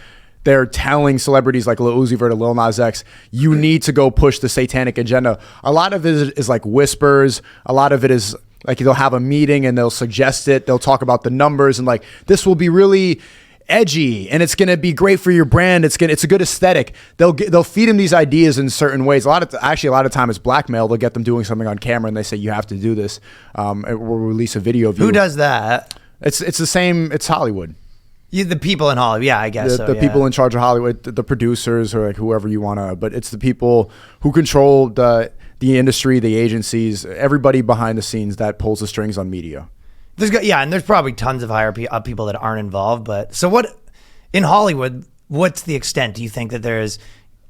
they're telling celebrities like Lil Uzi Vert or Lil Nas X, you need to go push the satanic agenda. A lot of it is like whispers. A lot of it is like they'll have a meeting and they'll suggest it. They'll talk about the numbers and like this will be really edgy and it's going to be great for your brand. It's a good aesthetic. They'll feed them these ideas in certain ways. A lot of time it's blackmail. They'll get them doing something on camera and they say you have to do this. We'll release a video of you. Who does that? It's the same. It's Hollywood. The people in Hollywood. Yeah, I guess The people in charge of Hollywood, the producers or like whoever you want to. But it's the people who control the industry, the agencies, everybody behind the scenes that pulls the strings on media. And there's probably tons of higher people that aren't involved. But so what in Hollywood? What's the extent? Do you think that is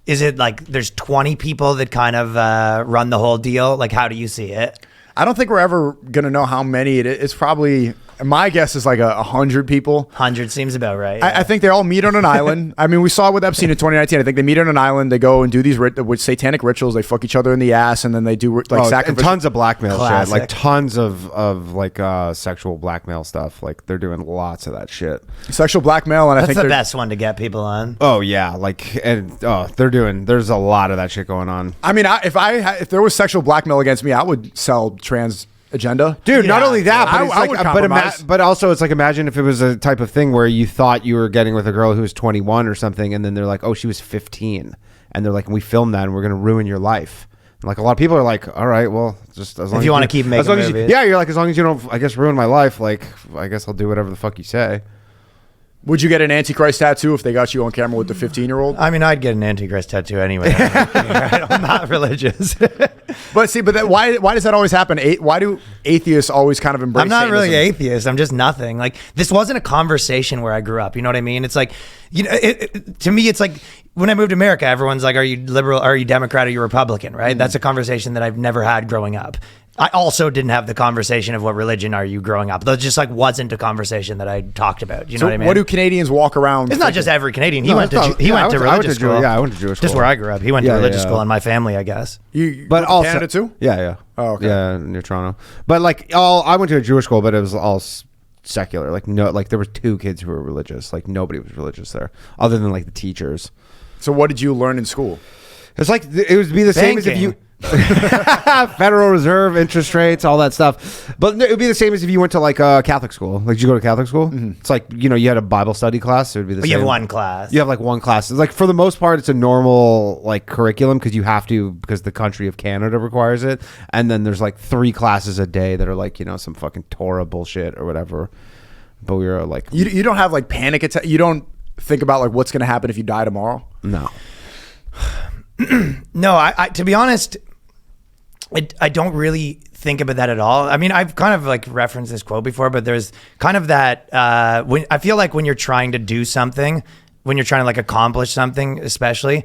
it like there's 20 people that kind of run the whole deal? Like, how do you see it? I don't think we're ever gonna know how many it is. It's probably, my guess is like 100 people. 100 seems about right. Yeah. I think they all meet on an island. I mean, we saw it with Epstein in 2019. I think they meet on an island. They go and do these with satanic rituals. They fuck each other in the ass, and then they do like sacrifice. And tons of blackmail Classic. shit, like tons of like sexual blackmail stuff. Like they're doing lots of that shit. Sexual blackmail, and I That's think the best one to get people on. Oh yeah, there's a lot of that shit going on. I mean, if there was sexual blackmail against me, I would sell trans agenda. Dude, not Yeah. only that, but it's I would compromise. but also it's like, imagine if it was a type of thing where you thought you were getting with a girl who was 21 or something, and then they're like, oh, she was 15, and they're like, we filmed that and we're gonna ruin your life. Like a lot of people are like, all right, well, just as long If you want to keep making movies. yeah, you're like, as long as you don't, I guess, ruin my life, like, I guess I'll do whatever the fuck you say. Would you get an Antichrist tattoo if they got you on camera with the 15-year-old? I mean, I'd get an Antichrist tattoo anyway. I'm not religious. But see, why does that always happen? Why do atheists always kind of embrace? I'm not Satanism? really atheist. I'm just nothing. Like, this wasn't a conversation where I grew up. You know what I mean? It's like, you know, to me, it's like when I moved to America, everyone's like, "Are you liberal? Are you Democrat? Are you Republican?" Right? That's a conversation that I've never had growing up. I also didn't have the conversation of what religion are you growing up. That just like wasn't a conversation that I talked about. You know what I mean? What do Canadians walk around? It's not just every Canadian. He No, went it's to not- he yeah, went to religious school. Yeah, I went to Jewish school. Just where I grew up. He went to Yeah, religious yeah. school in my family, I guess. But also Canada too. Yeah, yeah. Oh, okay. Yeah, near Toronto. But like, I went to a Jewish school, but it was all secular. Like, no, like there were 2 kids who were religious. Like nobody was religious there, other than like the teachers. So what did you learn in school? It's like it would be the same as if you Federal Reserve, interest rates, all that stuff. But it would be the same as if you went to like a Catholic school. Like, did you go to Catholic school? It's like, you know, you had a Bible study class. It would be the But same. you have one class. You have like one class. It's like for the most part, it's a normal like curriculum because you have to, because the country of Canada requires it. And then there's like 3 classes a day that are like, you know, some fucking Torah bullshit or whatever. But we were like, You don't have like panic attack. You don't think about like what's going to happen if you die tomorrow. no. No, I to be honest, I don't really think about that at all. I mean, I've kind of like referenced this quote before, but there's kind of that when I feel like when you're trying to do something, when you're trying to like accomplish something, especially,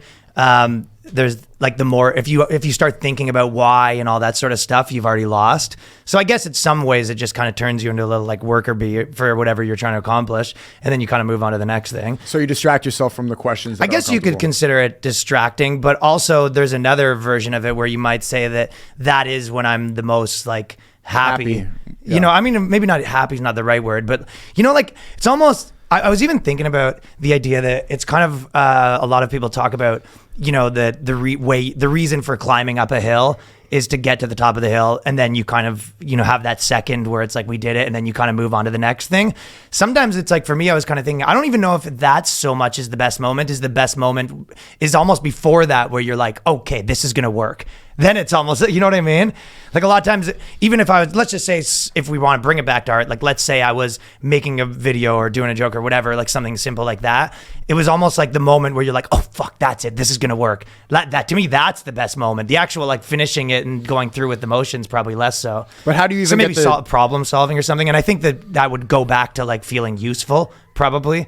there's like the more if you start thinking about why and all that sort of stuff, you've already lost. So I guess in some ways it just kind of turns you into a little like worker bee for whatever you're trying to accomplish, and then you kind of move on to the next thing. So you distract yourself from the questions. I guess you could consider it distracting, but also there's another version of it where you might say that is when I'm the most like happy. Happy. You know, I mean, maybe not happy is not the right word, but you know, like it's almost, I was even thinking about the idea that it's kind of, a lot of people talk about, you know, the reason for climbing up a hill is to get to the top of the hill, and then you kind of, you know, have that second where it's like we did it, and then you kind of move on to the next thing. Sometimes it's like, for me, I was kind of thinking, I don't even know if that's so much is the best moment. Is the best moment is almost before that, where you're like, okay, this is gonna work. Then it's almost, you know what I mean? Like a lot of times, even if I was, let's just say, if we want to bring it back to art, like let's say I was making a video or doing a joke or whatever, like something simple like that. It was almost like the moment where you're like, oh fuck, that's it. This is gonna work. That to me, that's the best moment. The actual like finishing it and going through with the motions, probably less so. But how do you even so maybe get the problem solving or something? And I think that would go back to like feeling useful, probably,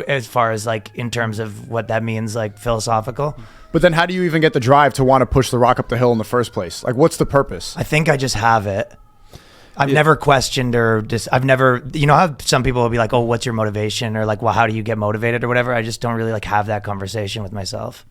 as far as like in terms of what that means, like philosophical. But then how do you even get the drive to want to push the rock up the hill in the first place? Like, what's the purpose? I think I just have it. I've never questioned or just, I've never, you know how some people will be like, oh, what's your motivation? Or like, well, how do you get motivated or whatever? I just don't really like have that conversation with myself.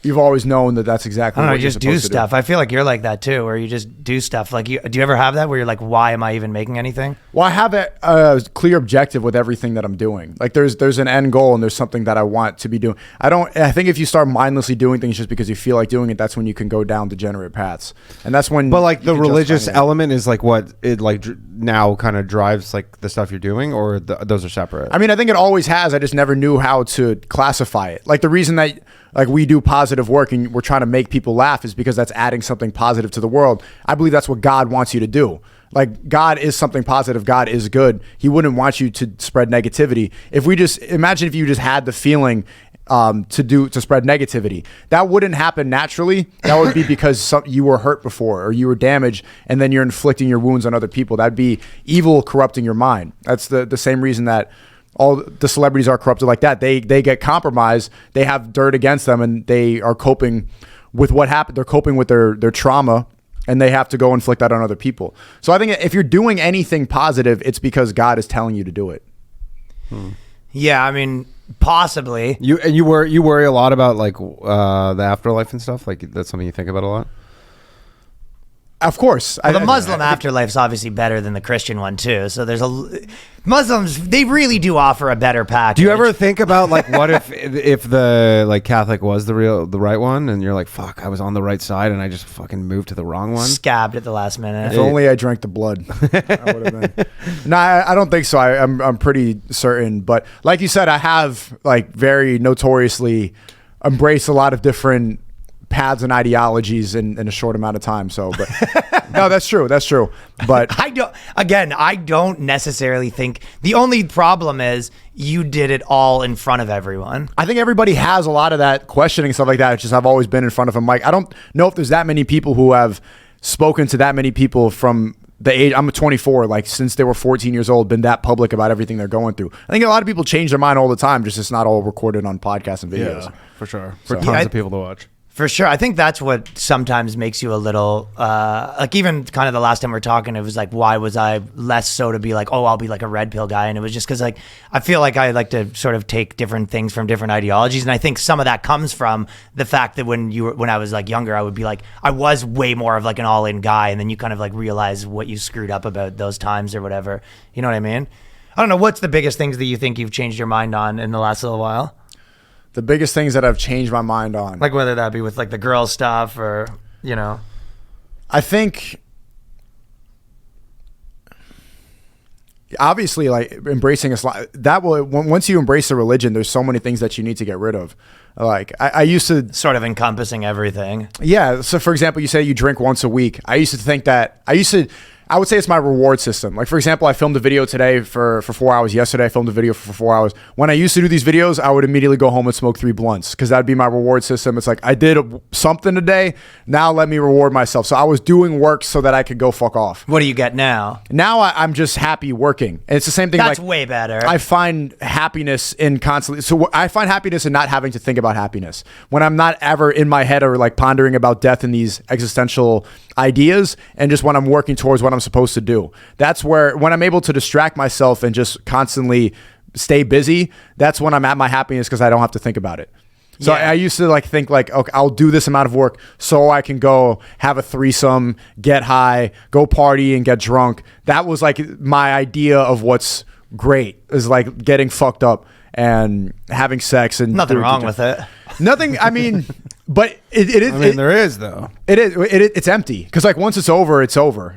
You've always known that that's exactly I don't know, what you you're just do supposed to stuff. I feel like you're like that too, where you just do stuff. Like, do you ever have that where you're like, why am I even making anything? Well, I have a clear objective with everything that I'm doing. Like there's an end goal and there's something that I want to be doing. I think if you start mindlessly doing things just because you feel like doing it, that's when you can go down degenerate paths. And that's when. But like you the can justify religious anything. element is like what it like now kind of drives like the stuff you're doing, or those are separate. I mean, I think it always has. I just never knew how to classify it. Like the reason that like we do positive work and we're trying to make people laugh is because that's adding something positive to the world. I believe that's what God wants you to do. Like God is something positive. God is good. He wouldn't want you to spread negativity. If we just imagine if you just had the feeling to spread negativity, that wouldn't happen naturally. That would be because you were hurt before or you were damaged, and then you're inflicting your wounds on other people. That'd be evil corrupting your mind. That's the same reason that all the celebrities are corrupted like that. They get compromised. They have dirt against them, and they are coping with what happened. They're coping with their trauma, and they have to go inflict that on other people. So I think if you're doing anything positive, it's because God is telling you to do it. Yeah, I mean, possibly. You worry a lot about like the afterlife and stuff. Like that's something you think about a lot. Of course. Well, the Muslim afterlife is obviously better than the Christian one too. So there's Muslims, they really do offer a better package. Do you ever think about like what if the like Catholic was the right one, and you're like, fuck, I was on the right side and I just fucking moved to the wrong one? Scabbed at the last minute. If only I drank the blood. I would have been. No, I don't think so. I'm pretty certain. But like you said, I have like very notoriously embraced a lot of different paths and ideologies in a short amount of time. So, but no, that's true. That's true. But I don't necessarily think the only problem is you did it all in front of everyone. I think everybody has a lot of that questioning, stuff like that. It's just I've always been in front of a mic. I don't know if there's that many people who have spoken to that many people from the age. I'm 24, like since they were 14 years old, been that public about everything they're going through. I think a lot of people change their mind all the time, just it's not all recorded on podcasts and videos. Yeah, for sure. For So- tons of people to watch. For sure. I think that's what sometimes makes you a little, like even kind of the last time we were talking, it was like, why was I less so to be like, oh, I'll be like a red pill guy. And it was just because like, I feel like I like to sort of take different things from different ideologies. And I think some of that comes from the fact that when I was like younger, I would be like, I was way more of like an all in guy. And then you kind of like realize what you screwed up about those times or whatever. You know what I mean? I don't know. What's the biggest things that you think you've changed your mind on in the last little while? The biggest things that I've changed my mind on. Like whether that be with like the girl stuff or, you know. I think obviously like embracing Islam, that will, once you embrace a religion, there's so many things that you need to get rid of. Like I used to Sort of encompassing everything. Yeah. So for example, you say you drink once a week. I used to think that I would say it's my reward system. Like, for example, I filmed a video today for 4 hours. Yesterday, I filmed a video for 4 hours. When I used to do these videos, I would immediately go home and smoke 3 blunts because that'd be my reward system. It's like, I did something today. Now let me reward myself. So I was doing work so that I could go fuck off. What do you get now? Now I'm just happy working. And it's the same thing. That's like, way better. I find happiness in constantly. So I find happiness in not having to think about happiness. When I'm not ever in my head or like pondering about death and these existential ideas, and just when I'm working towards what I'm supposed to do. That's where, when I'm able to distract myself and just constantly stay busy, that's when I'm at my happiness because I don't have to think about it. So Yeah. I used to like think like, okay, I'll do this amount of work so I can go have a threesome, get high, go party and get drunk. That was like my idea of what's great, is like getting fucked up and having sex and Nothing wrong with it. Nothing. I mean, but it is. I mean, there is though. It is. It's empty because like once it's over,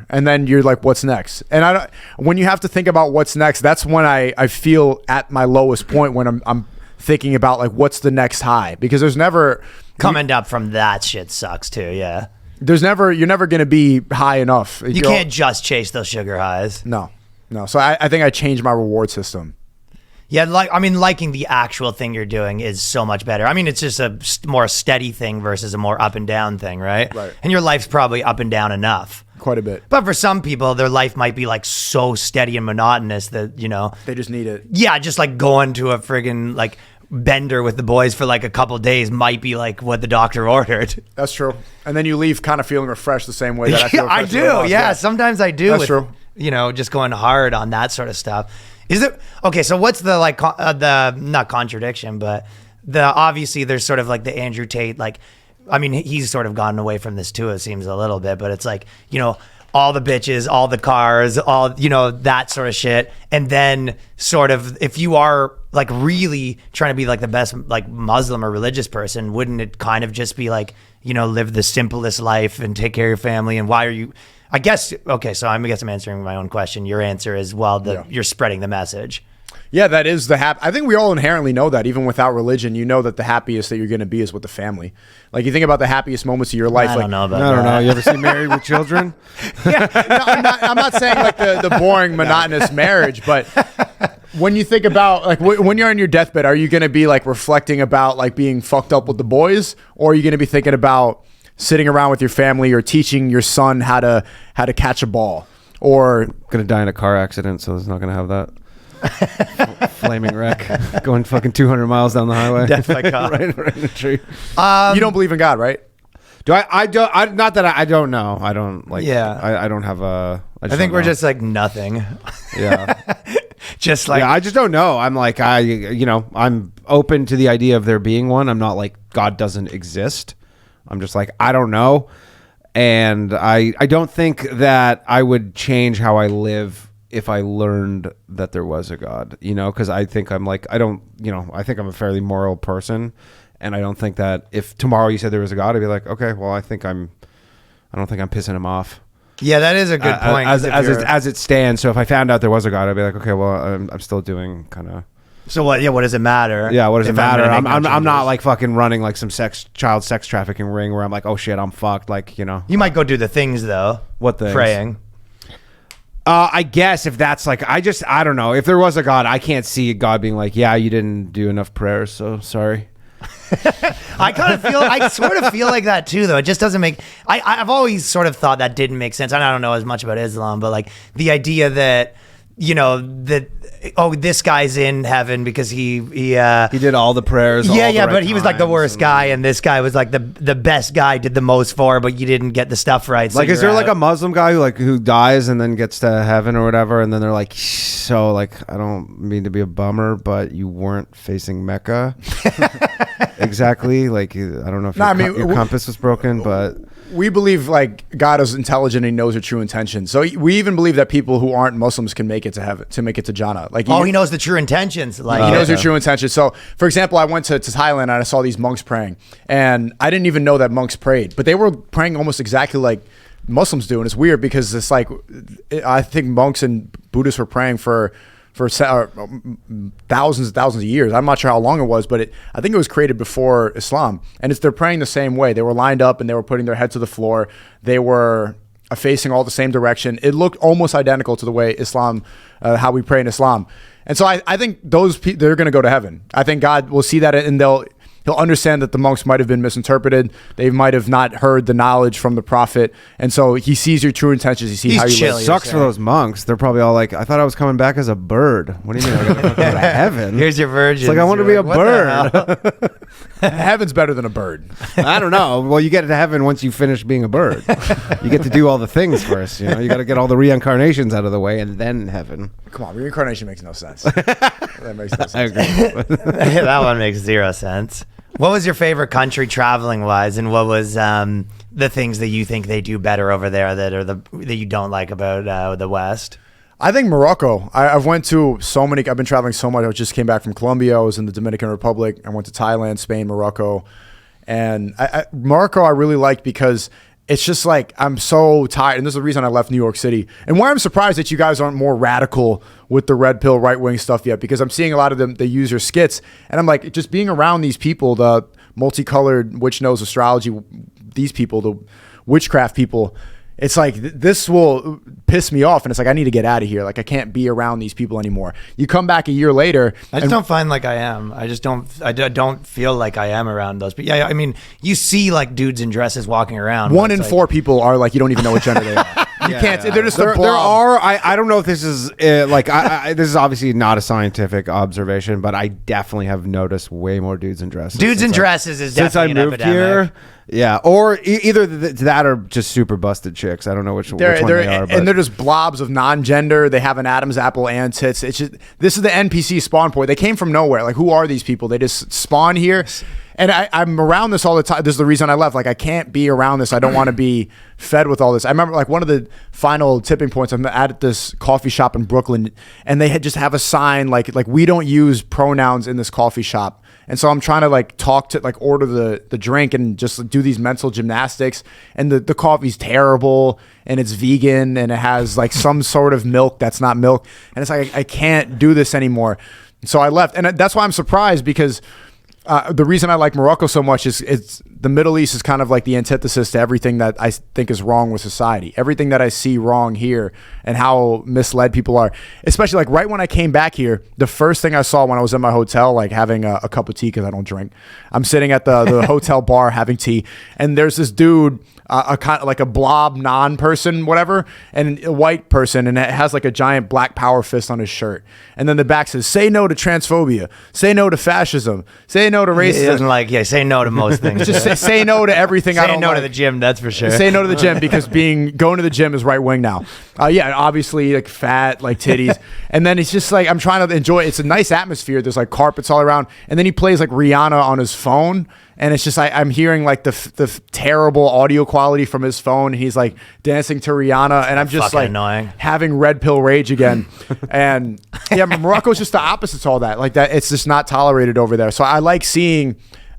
and then you're like, what's next? And when you have to think about what's next, that's when I feel at my lowest point, when I'm thinking about like what's the next high, because there's never Coming up from that shit sucks too. Yeah. you're never gonna be high enough. You can't just chase those sugar highs. No. So I think I changed my reward system. Yeah, liking the actual thing you're doing is so much better. I mean, it's just a more steady thing versus a more up and down thing, right? Right. And your life's probably up and down enough. Quite a bit. But for some people, their life might be like so steady and monotonous that, you know, They just need it. yeah, just like going to a friggin' like bender with the boys for like a couple days might be like what the doctor ordered. That's true. And then you leave kind of feeling refreshed the same way that I feel. I refreshed with the do. boss. Yeah, sometimes I do. That's with, true. You know, just going hard on that sort of stuff. Is it okay? So what's the like the not contradiction, but the obviously there's sort of like the Andrew Tate, like, I mean, he's sort of gotten away from this too, it seems a little bit, but it's like, you know, all the bitches, all the cars, all, you know, that sort of shit. And then sort of, if you are like really trying to be like the best like Muslim or religious person, wouldn't it kind of just be like, you know, live the simplest life and take care of your family? And why are you, I guess, okay, so I guess I'm answering my own question. Your answer is, well, you're spreading the message. Yeah, that is the I think we all inherently know that, even without religion. You know that the happiest that you're going to be is with the family. Like, you think about the happiest moments of your life. I like, don't know about I don't that. know. You ever see Married with Children? No, I'm not saying like the boring, monotonous marriage, but when you think about like when you're on your deathbed, are you going to be like reflecting about like being fucked up with the boys, or are you going to be thinking about sitting around with your family or teaching your son how to catch a ball? Or Gonna die in a car accident, so it's not gonna have that. Flaming wreck, going fucking 200 miles down the highway. Death by cop. right in a tree. you don't believe in God, right? Do I don't. Not that I don't know. I don't like. Yeah. I don't have a. I think we're just like nothing. Yeah. Just like, Yeah, I just don't know. I'm like, I'm open to the idea of there being one. I'm not like God doesn't exist. I'm just like, I don't know. And I don't think that I would change how I live if I learned that there was a God, you know, because I think I'm like, I think I'm a fairly moral person. And I don't think that if tomorrow you said there was a God, I'd be like, okay, well, I don't think I'm pissing him off. yeah, that is a good point. As it stands. So if I found out there was a God, I'd be like, okay, well, I'm still doing kind of So what? Yeah, what does it matter? Yeah, what does it if matter? gonna make no I'm not changes? like fucking running like some child sex trafficking ring where I'm like, oh shit, I'm fucked. Like, you know. You might go do the things though. What things? Praying. I guess if that's like, I don't know. If there was a God, I can't see God being like, yeah, you didn't do enough prayers, so sorry. I sort of feel like that too, though. It just doesn't make. I've always sort of thought that didn't make sense. And I don't know as much about Islam, but like the idea that this guy's in heaven because he did all the prayers. But he was like the worst guy, and this guy was like the best guy, did the most for, but you didn't get the stuff right. So like, is there you're like out. a Muslim guy who dies and then gets to heaven or whatever, and then they're like, so like, I don't mean to be a bummer, but you weren't facing Mecca. Exactly. Like, I don't know if your compass was broken, but we believe like God is intelligent and he knows your true intentions. So we even believe that people who aren't Muslims can make it to heaven, to make it to Jannah. Like, he knows the true intentions. Like he knows your true intentions. So, for example, I went to Thailand and I saw these monks praying, and I didn't even know that monks prayed, but they were praying almost exactly like Muslims do, and it's weird because it's like I think monks and Buddhists were praying for thousands and thousands of years. I'm not sure how long it was, but I think it was created before Islam. And they're praying the same way. They were lined up and they were putting their head to the floor. They were facing all the same direction. It looked almost identical to the way Islam, how we pray in Islam. And so I think those people, they're going to go to heaven. I think God will see that and he'll understand that the monks might have been misinterpreted. They might have not heard the knowledge from the prophet. And so he sees your true intentions. He sees how you live. It sucks for those monks. They're probably all like, I thought I was coming back as a bird. What do you mean I got to go to heaven? Here's your virgin. It's like, I want to be a bird. Heaven's better than a bird. I don't know. Well, you get to heaven once you finish being a bird. You get to do all the things first. You know, you got to get all the reincarnations out of the way and then heaven. Come on, reincarnation makes no sense. That makes no sense. I agree. That one makes zero sense. What was your favorite country traveling wise, and what was the things that you think they do better over there that you don't like about the West? I think Morocco. I've went to so many. I've been traveling so much. I just came back from Colombia. I was in the Dominican Republic. I went to Thailand, Spain, Morocco, and Morocco I really liked because it's just like I'm so tired, and this is the reason I left New York City. And why I'm surprised that you guys aren't more radical with the red pill right wing stuff yet, because I'm seeing a lot of them. They use your skits, and I'm like, just being around these people, the multicolored witch knows astrology, these people, the witchcraft people. It's like, this will piss me off. And it's like, I need to get out of here. Like, I can't be around these people anymore. You come back a year later. I just don't find like I am. I don't feel like I am around those. But yeah, I mean, you see like dudes in dresses walking around. One in four people are like, you don't even know what gender they are. You can't. They're just there a blob. I don't know if this is like this is obviously not a scientific observation, but I definitely have noticed way more dudes in dresses. Dudes in dresses is since I definitely an moved epidemic. here. Yeah, or either that or just super busted chicks. I don't know which one they are. But. And they're just blobs of non-gender. They have an Adam's apple and tits. It's just, this is the NPC Spawn point. They came from nowhere. Like, who are these people? They just spawn here. And I'm around this all the time. This is the reason I left. Like, I can't be around this. I don't want to be fed with all this. I remember like one of the final tipping points, I'm at this coffee shop in Brooklyn, and they had just have a sign like we don't use pronouns in this coffee shop. And so I'm trying to like talk to like order the drink and just do these mental gymnastics. And the coffee's terrible and it's vegan and it has like some sort of milk that's not milk. And it's like, I can't do this anymore. So I left. And that's why I'm surprised, because the reason I like Morocco so much is it's the Middle East is kind of like the antithesis to everything that I think is wrong with society. Everything that I see wrong here and how misled people are, especially like right when I came back here, the first thing I saw when I was in my hotel, like having a cup of tea, because I don't drink, I'm sitting at the hotel bar having tea, and there's this dude, a kind of like a blob non-person, whatever, and a white person, and it has like a giant black power fist on his shirt. And then the back says, say no to transphobia, say no to fascism, say no to racism. He doesn't like, say no to most things. Just say no to everything. I Say don't no like. to the gym, that's for sure. Say no to the gym, because going to the gym is right wing now. Yeah, obviously like fat, like titties. And then it's just like, I'm trying to enjoy it. It's a nice atmosphere. There's like carpets all around. And then he plays like Rihanna on his phone. And it's just, I'm hearing like the terrible audio quality from his phone. He's like dancing to Rihanna, and I'm just like annoying. Having red pill rage again. And yeah, Morocco's just the opposite to all that. Like that, it's just not tolerated over there. So I like seeing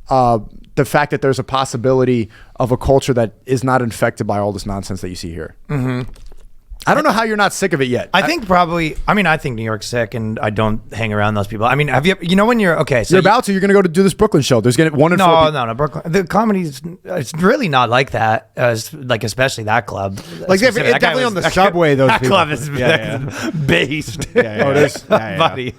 the fact that there's a possibility of a culture that is not infected by all this nonsense that you see here. Mm-hmm. I don't know how you're not sick of it yet. I think probably. I mean, I think New York's sick, and I don't hang around those people. I mean, have you? You know, when you're okay, so you're about to. You're gonna go to do this Brooklyn show. There's gonna one in four. No. Brooklyn. The comedy's it's really not like that. Like especially that club. Like Specifically, that guy definitely was- on the subway. Those That people. club is based. Oh, it is. Buddy. You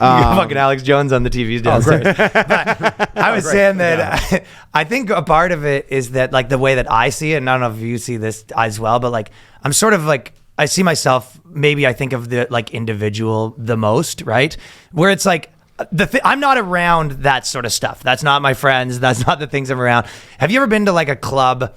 got fucking Alex Jones on the TVs downstairs. But I was saying that I think a part of it is that like the way that I see it, and I don't know if you see this as well, but like I'm sort of like I see myself, maybe I think of the like individual the most, right? Where it's like I'm not around that sort of stuff. That's not my friends. That's not the things I'm around. Have you ever been to like a club?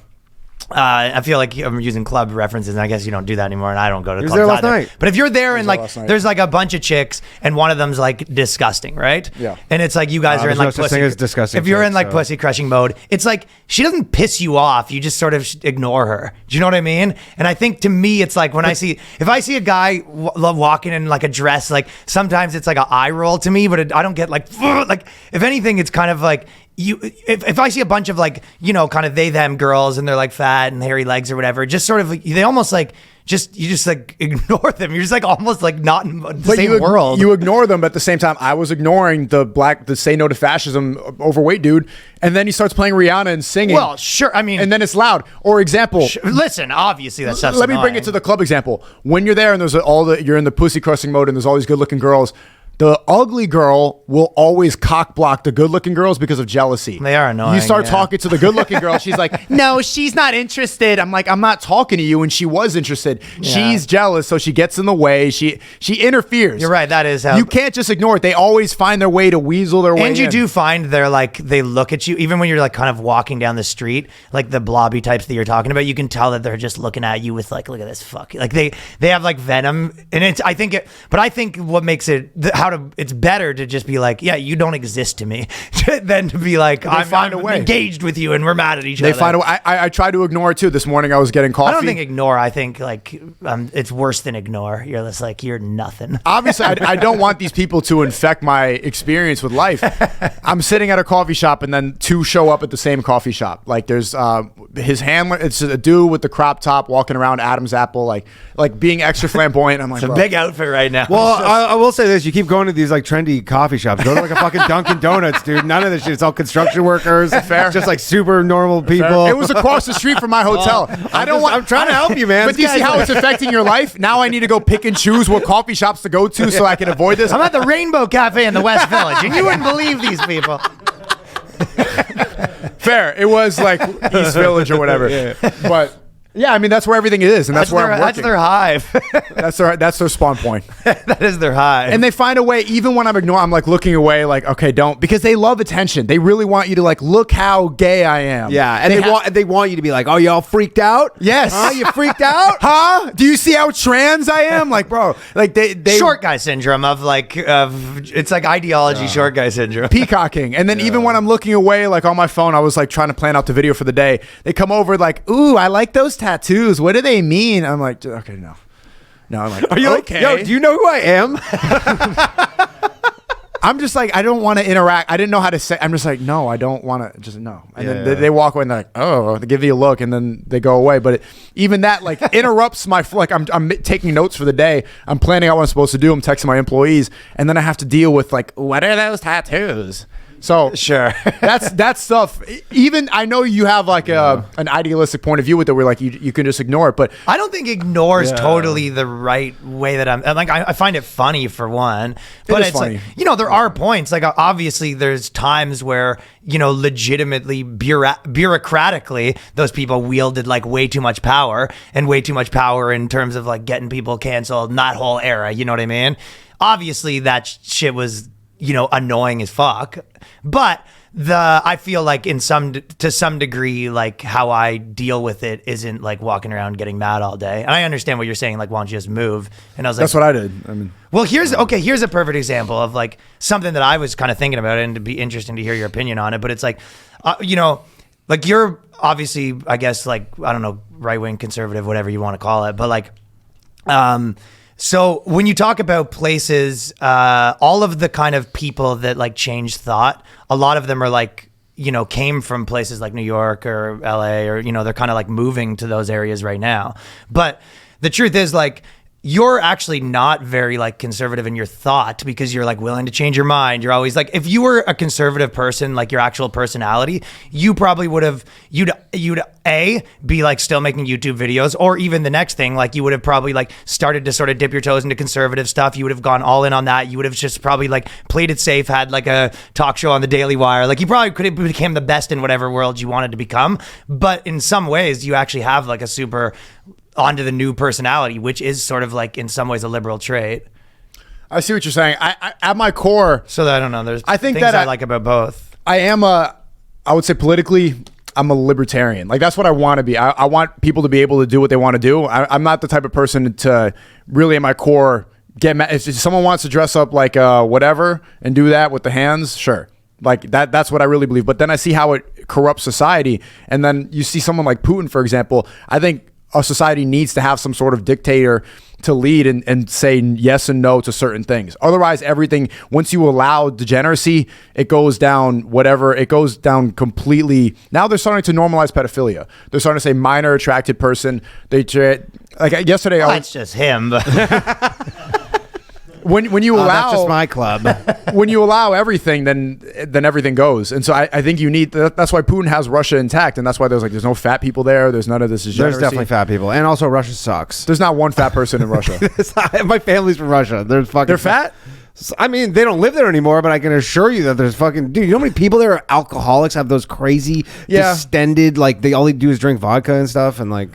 I feel like I'm using club references, and I guess you don't do that anymore, and I don't go to clubs there last either. night. But if you're there and there like last night. there's like a bunch of chicks, and one of them's like disgusting, right? Yeah. And it's like you guys are in there's no like such thing as disgusting If you're in chicks, like so. pussy crushing mode, it's like she doesn't piss you off. You just sort of ignore her. Do you know what I mean? And I think to me, it's like when if I see a guy walking in like a dress, like sometimes it's like an eye roll to me, but I don't get like if anything, it's kind of like. If I see a bunch of like, you know, kind of they them girls and they're like fat and hairy legs or whatever, just sort of like, they almost like you just like ignore them. You're just like almost like not in the same world. You ignore them, but at the same time, I was ignoring the say no to fascism overweight dude, and then he starts playing Rihanna and singing. Well, sure. I mean, and then it's loud. Or example, listen, obviously that stuff's let me bring it to the club example. When you're there and there's you're in the pussy crushing mode and there's all these good looking girls. The ugly girl will always cock block the good looking girls because of jealousy. They are annoying. You start yeah. talking to the good looking girl. She's like, no, she's not interested. I'm like, I'm not talking to you. And she was interested. Yeah. She's jealous. So she gets in the way. She interferes. You're right. That is how You can't just ignore it. They always find their way to weasel their way And you in. do find they're like, they look at you, even when you're like kind of walking down the street, like the blobby types that you're talking about, you can tell that they're just looking at you with like, look at this fuck. Like they have like venom. And I think what makes it, it's better to just be like, yeah, you don't exist to me, than to be like, find a I'm way. engaged with you and we're mad at each They other. find a way. I try to ignore it too. This morning I was getting coffee. I don't think ignore. I think like it's worse than ignore. You're just like, you're nothing. Obviously, I don't want these people to infect my experience with life. I'm sitting at a coffee shop, and then two show up at the same coffee shop. Like there's his handler. It's a dude with the crop top walking around Adam's apple, like being extra flamboyant. I'm like, It's a bro. big outfit right now. Well, I will say this: you keep going to these like trendy coffee shops. Go to like a fucking Dunkin' Donuts, dude. None of this shit. It's all construction workers. Fair. Just like super normal people. It was across the street from my hotel. I'm trying to help you, man. But do you see how it's affecting your life? Now I need to go pick and choose what coffee shops to go to so I can avoid this. I'm at the Rainbow Cafe in the West Village, and you wouldn't believe these people. Fair. It was like East Village or whatever. But yeah, I mean that's where everything is, and that's where I'm That's working. their hive. That's their spawn point. That is their hive. And they find a way, even when I'm ignoring, I'm like looking away, like, okay, don't, because they love attention. They really want you to like, look how gay I am. Yeah, and they want you to be like, oh, y'all freaked out? Yes. Huh? You freaked out? Huh? Do you see how trans I am? Like, bro, like they short guy syndrome it's like ideology short guy syndrome. peacocking. And then even when I'm looking away, like on my phone, I was like trying to plan out the video for the day. They come over like, ooh, I like those tattoos. What do they mean? I'm like, okay, no. I'm like, Are you okay. like, yo, do you know who I am? I'm just like, I don't want to interact. I didn't know how to say. I'm just like, no, I don't want to. Just no. And then Yeah. they walk away and they're like, oh, they give you a look and then they go away. But even that like interrupts my like. I'm taking notes for the day. I'm planning out what I'm supposed to do. I'm texting my employees, and then I have to deal with like, what are those tattoos? So Sure. that's stuff. Even I know you have like an idealistic point of view with it, where like you can just ignore it. But I don't think ignore is totally the right way that I'm like. I find it funny for one, but is it's funny. like, you know, there are points. Like obviously, there's times where, you know, legitimately bureaucratically, those people wielded like way too much power in terms of like getting people canceled. In that whole era, you know what I mean? Obviously, that shit was, you know, annoying as fuck, but I feel like to some degree, like how I deal with it isn't like walking around getting mad all day. And I understand what you're saying, like, why don't you just move? And I was like, that's what I did. I mean, well, here's a perfect example of like something that I was kind of thinking about, and it'd be interesting to hear your opinion on it. But it's like, you know, like you're obviously, I guess, like, I don't know, right-wing conservative, whatever you want to call it. But like, so when you talk about places, all of the kind of people that like change thought, a lot of them are like, you know, came from places like New York or LA, or, you know, they're kind of like moving to those areas right now. But the truth is like, you're actually not very like conservative in your thought because you're like willing to change your mind. You're always like, if you were a conservative person, like your actual personality, you probably would have, you'd be like still making YouTube videos, or even the next thing, like you would have probably like started to sort of dip your toes into conservative stuff. You would have gone all in on that. You would have just probably like played it safe, had like a talk show on the Daily Wire. Like you probably could have became the best in whatever world you wanted to become. But in some ways you actually have like a super onto the new personality, which is sort of like in some ways a liberal trait. I see what you're saying. I at my core, So I don't know. There's I think things that I like about both. I would say politically, I'm a libertarian. Like that's what I want to be. I want people to be able to do what they want to do. I'm not the type of person to really, at my core, get mad. If someone wants to dress up like whatever and do that with the hands, sure. Like that's what I really believe. But then I see how it corrupts society. And then you see someone like Putin, for example. I think a society needs to have some sort of dictator to lead and say yes and no to certain things. Otherwise, everything, once you allow degeneracy, it goes down completely. Now they're starting to normalize pedophilia. They're starting to say minor attracted person. Like yesterday, Well, it's just him. But when you allow, that's just my club. when you allow everything, then everything goes. And so I think you need, that's why Putin has Russia intact. And that's why there's no fat people there. There's none of this degeneracy. There's definitely fat people. And also Russia sucks. There's not one fat person in Russia. My family's from Russia. They're fat? I mean, they don't live there anymore, but I can assure you that there's fucking... Dude, you know how many people there are alcoholics, have those crazy, distended, like, they all they do is drink vodka and stuff, and like...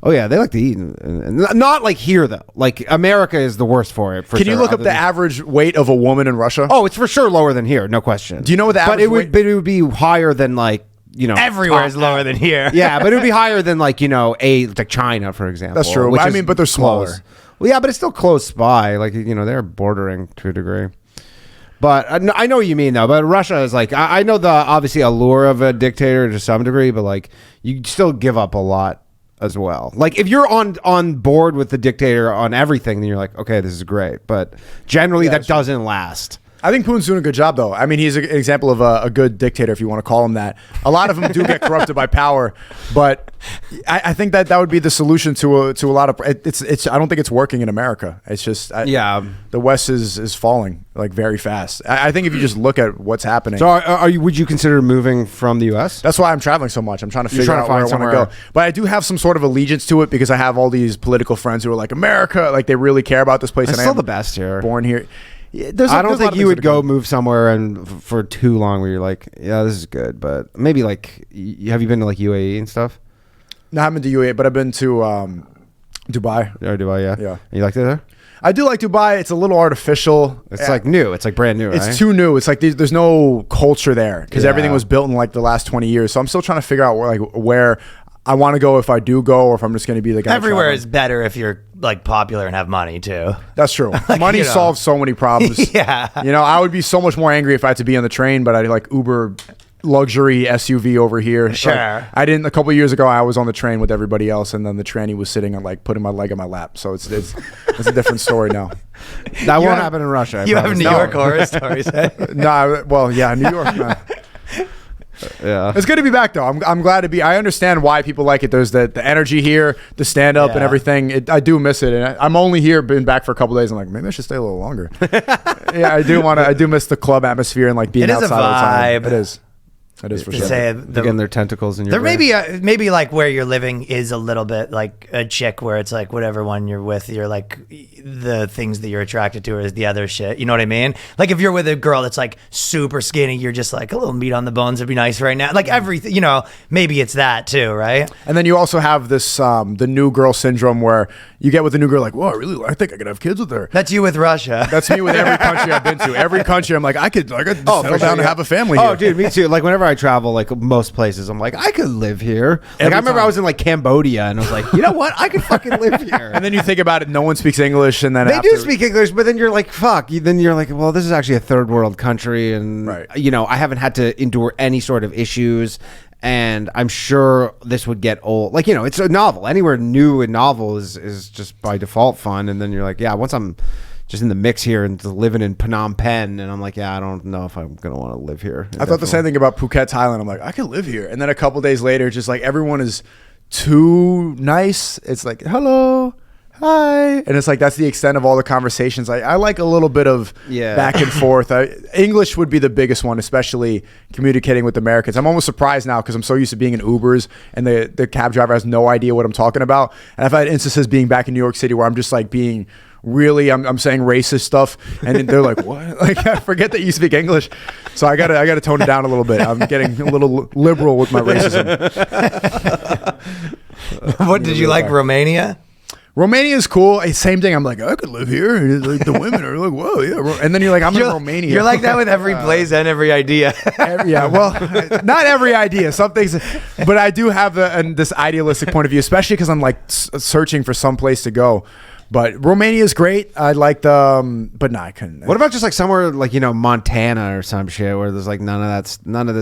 Oh yeah, they like to eat, and not like here though. Like America is the worst for it. Can you look up the average weight of a woman in Russia? Oh, it's for sure lower than here, no question. Do you know what the average weight? But it would be higher than like everywhere is lower than here. Yeah, but it would be higher than like like China, for example. That's true. I mean, but they're smaller. Close. Well, yeah, but it's still close by. Like they're bordering to a degree. But I know what you mean though. But Russia is like I know the obviously allure of a dictator to some degree, but like you still give up a lot as well. Like if you're on board with the dictator on everything, then you're like, okay, this is great. But generally that doesn't last. I think Putin's doing a good job, though. I mean, he's an example of a good dictator, if you want to call him that. A lot of them do get corrupted by power, but I think that would be the solution to a lot of. It's. I don't think it's working in America. It's just the West is falling like very fast. I think if you just look at what's happening. So would you consider moving from the U.S.? That's why I'm traveling so much. I'm trying to figure out where I want to go. But I do have some sort of allegiance to it because I have all these political friends who are like America, like they really care about this place. It's still the best here. Born here. I don't think you would go move somewhere and for too long where you're like, yeah, this is good, but maybe like, have you been to like UAE and stuff? No, I haven't been to UAE, but I've been to Dubai. Oh, Dubai, yeah. Yeah. You liked it there? I do like Dubai. It's a little artificial. It's like new. It's like brand new, right? It's too new. It's like there's no culture there because everything was built in like the last 20 years. So I'm still trying to figure out where I want to go if I do go, or if I'm just going to be the guy. Everywhere traveling. is better if you're like popular and have money too. That's true. Money solves so many problems. Yeah. I would be so much more angry if I had to be on the train, but I like Uber luxury SUV over here. Sure. Like, I didn't. A couple of years ago, I was on the train with everybody else, and then the tranny was sitting on like putting my leg on my lap. So it's a different story now. That won't happen in Russia. You have New York horror stories. New York, man. Yeah, it's good to be back though. I'm glad to be. I understand why people like it. There's the energy here, the stand up and everything. I do miss it, and I'm only here, been back for a couple of days. I'm like, maybe I should stay a little longer. Yeah, I do miss the club atmosphere and like being outside all the time. It is. It is for sure. Getting their tentacles in your there brain. maybe like where you're living is a little bit like a chick where it's like whatever one you're with, you're like the things that you're attracted to is the other shit. You know what I mean? Like if you're with a girl that's like super skinny, you're just like a little meat on the bones would be nice right now. Like everything, maybe it's that too, right? And then you also have this the new girl syndrome where you get with a new girl like, whoa, I think I could have kids with her. That's you with Russia. That's me with every country I've been to. Every country I'm like, I could settle down and have a family here. Oh, dude, me too. Like whenever I travel, like most places, I'm like, I could live here. Like I remember I was in like Cambodia and I was like, you know what? I could fucking live here. And then you think about it, no one speaks English, and then they do speak English, but then you're like, fuck. Then you're like, well, this is actually a third world country, and I haven't had to endure any sort of issues. And I'm sure this would get old. Like, it's a novel. Anywhere new and novel is just by default fun. And then you're like, yeah, once I'm just in the mix here and living in Phnom Penh, and I'm like, yeah, I don't know if I'm going to want to live here. I thought the same thing about Phuket, Thailand. I'm like, I could live here. And then a couple days later, just like everyone is too nice. It's like, hello. hi, and it's like that's the extent of all the conversations. I like a little bit of back and forth. English would be the biggest one, especially communicating with Americans. I'm almost surprised now because I'm so used to being in Ubers and the cab driver has no idea what I'm talking about. And I've had instances being back in New York City where I'm just like being really, I'm saying racist stuff, and they're like, "What?" Like, I forget that you speak English, so I gotta tone it down a little bit. I'm getting a little liberal with my racism. What did you like, Romania? Romania is cool. Same thing. I'm like, I could live here. And like the women are like, whoa, yeah. And then you're like, I'm in Romania. You're like that with every place and every idea. Yeah, well, not every idea. Some things, but I do have this idealistic point of view, especially because I'm like searching for some place to go. But Romania is great. I like the, but no, I couldn't. What about just like somewhere like, you know, Montana or some shit where there's like none of this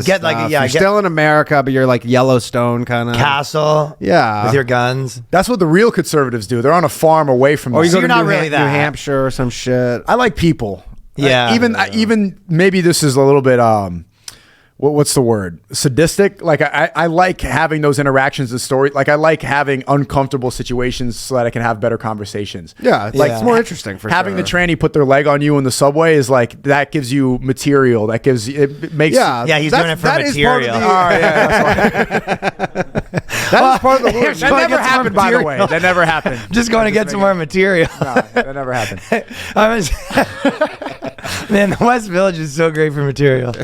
Get stuff. like, You're still in America, but you're like Yellowstone kind of castle. Yeah, with your guns. That's what the real conservatives do. They're on a farm away from. Or you go to not New, really New Hampshire or some shit. I like people. Yeah. Even maybe this is a little bit what's the word? Sadistic. Like I like having those interactions and story. Like I like having uncomfortable situations so that I can have better conversations. Yeah, it's more interesting for having sure. the tranny put their leg on you in the subway is like that gives you material. That gives it makes Yeah, he's doing it for material. That is part of the Well, Lord. That never happened, by the way. That never happened. Just going to get some more material. No, that never happened. Man, the West Village is so great for material.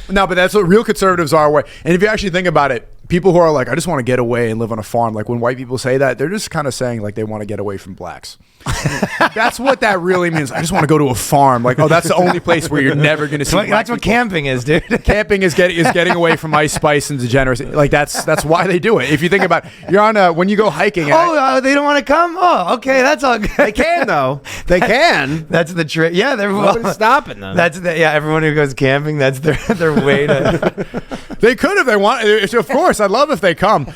No, but that's what real conservatives are. And if you actually think about it, people who are like, I just want to get away and live on a farm. Like when white people say that, they're just kind of saying like they want to get away from blacks. That's what that really means. I just want to go to a farm. Like, oh, that's the only place where you're never going to see. That's what camping is, dude. Camping is getting away from Ice Spice and degeneracy. Like that's why they do it. If you think about it, you're on when you go hiking. They don't want to come. Oh, okay, that's all good. They can though. They can. That's the trick. Yeah, they're Nobody's stopping them. That's everyone who goes camping. That's their way to. They could if they want. Of course, I'd love if they come.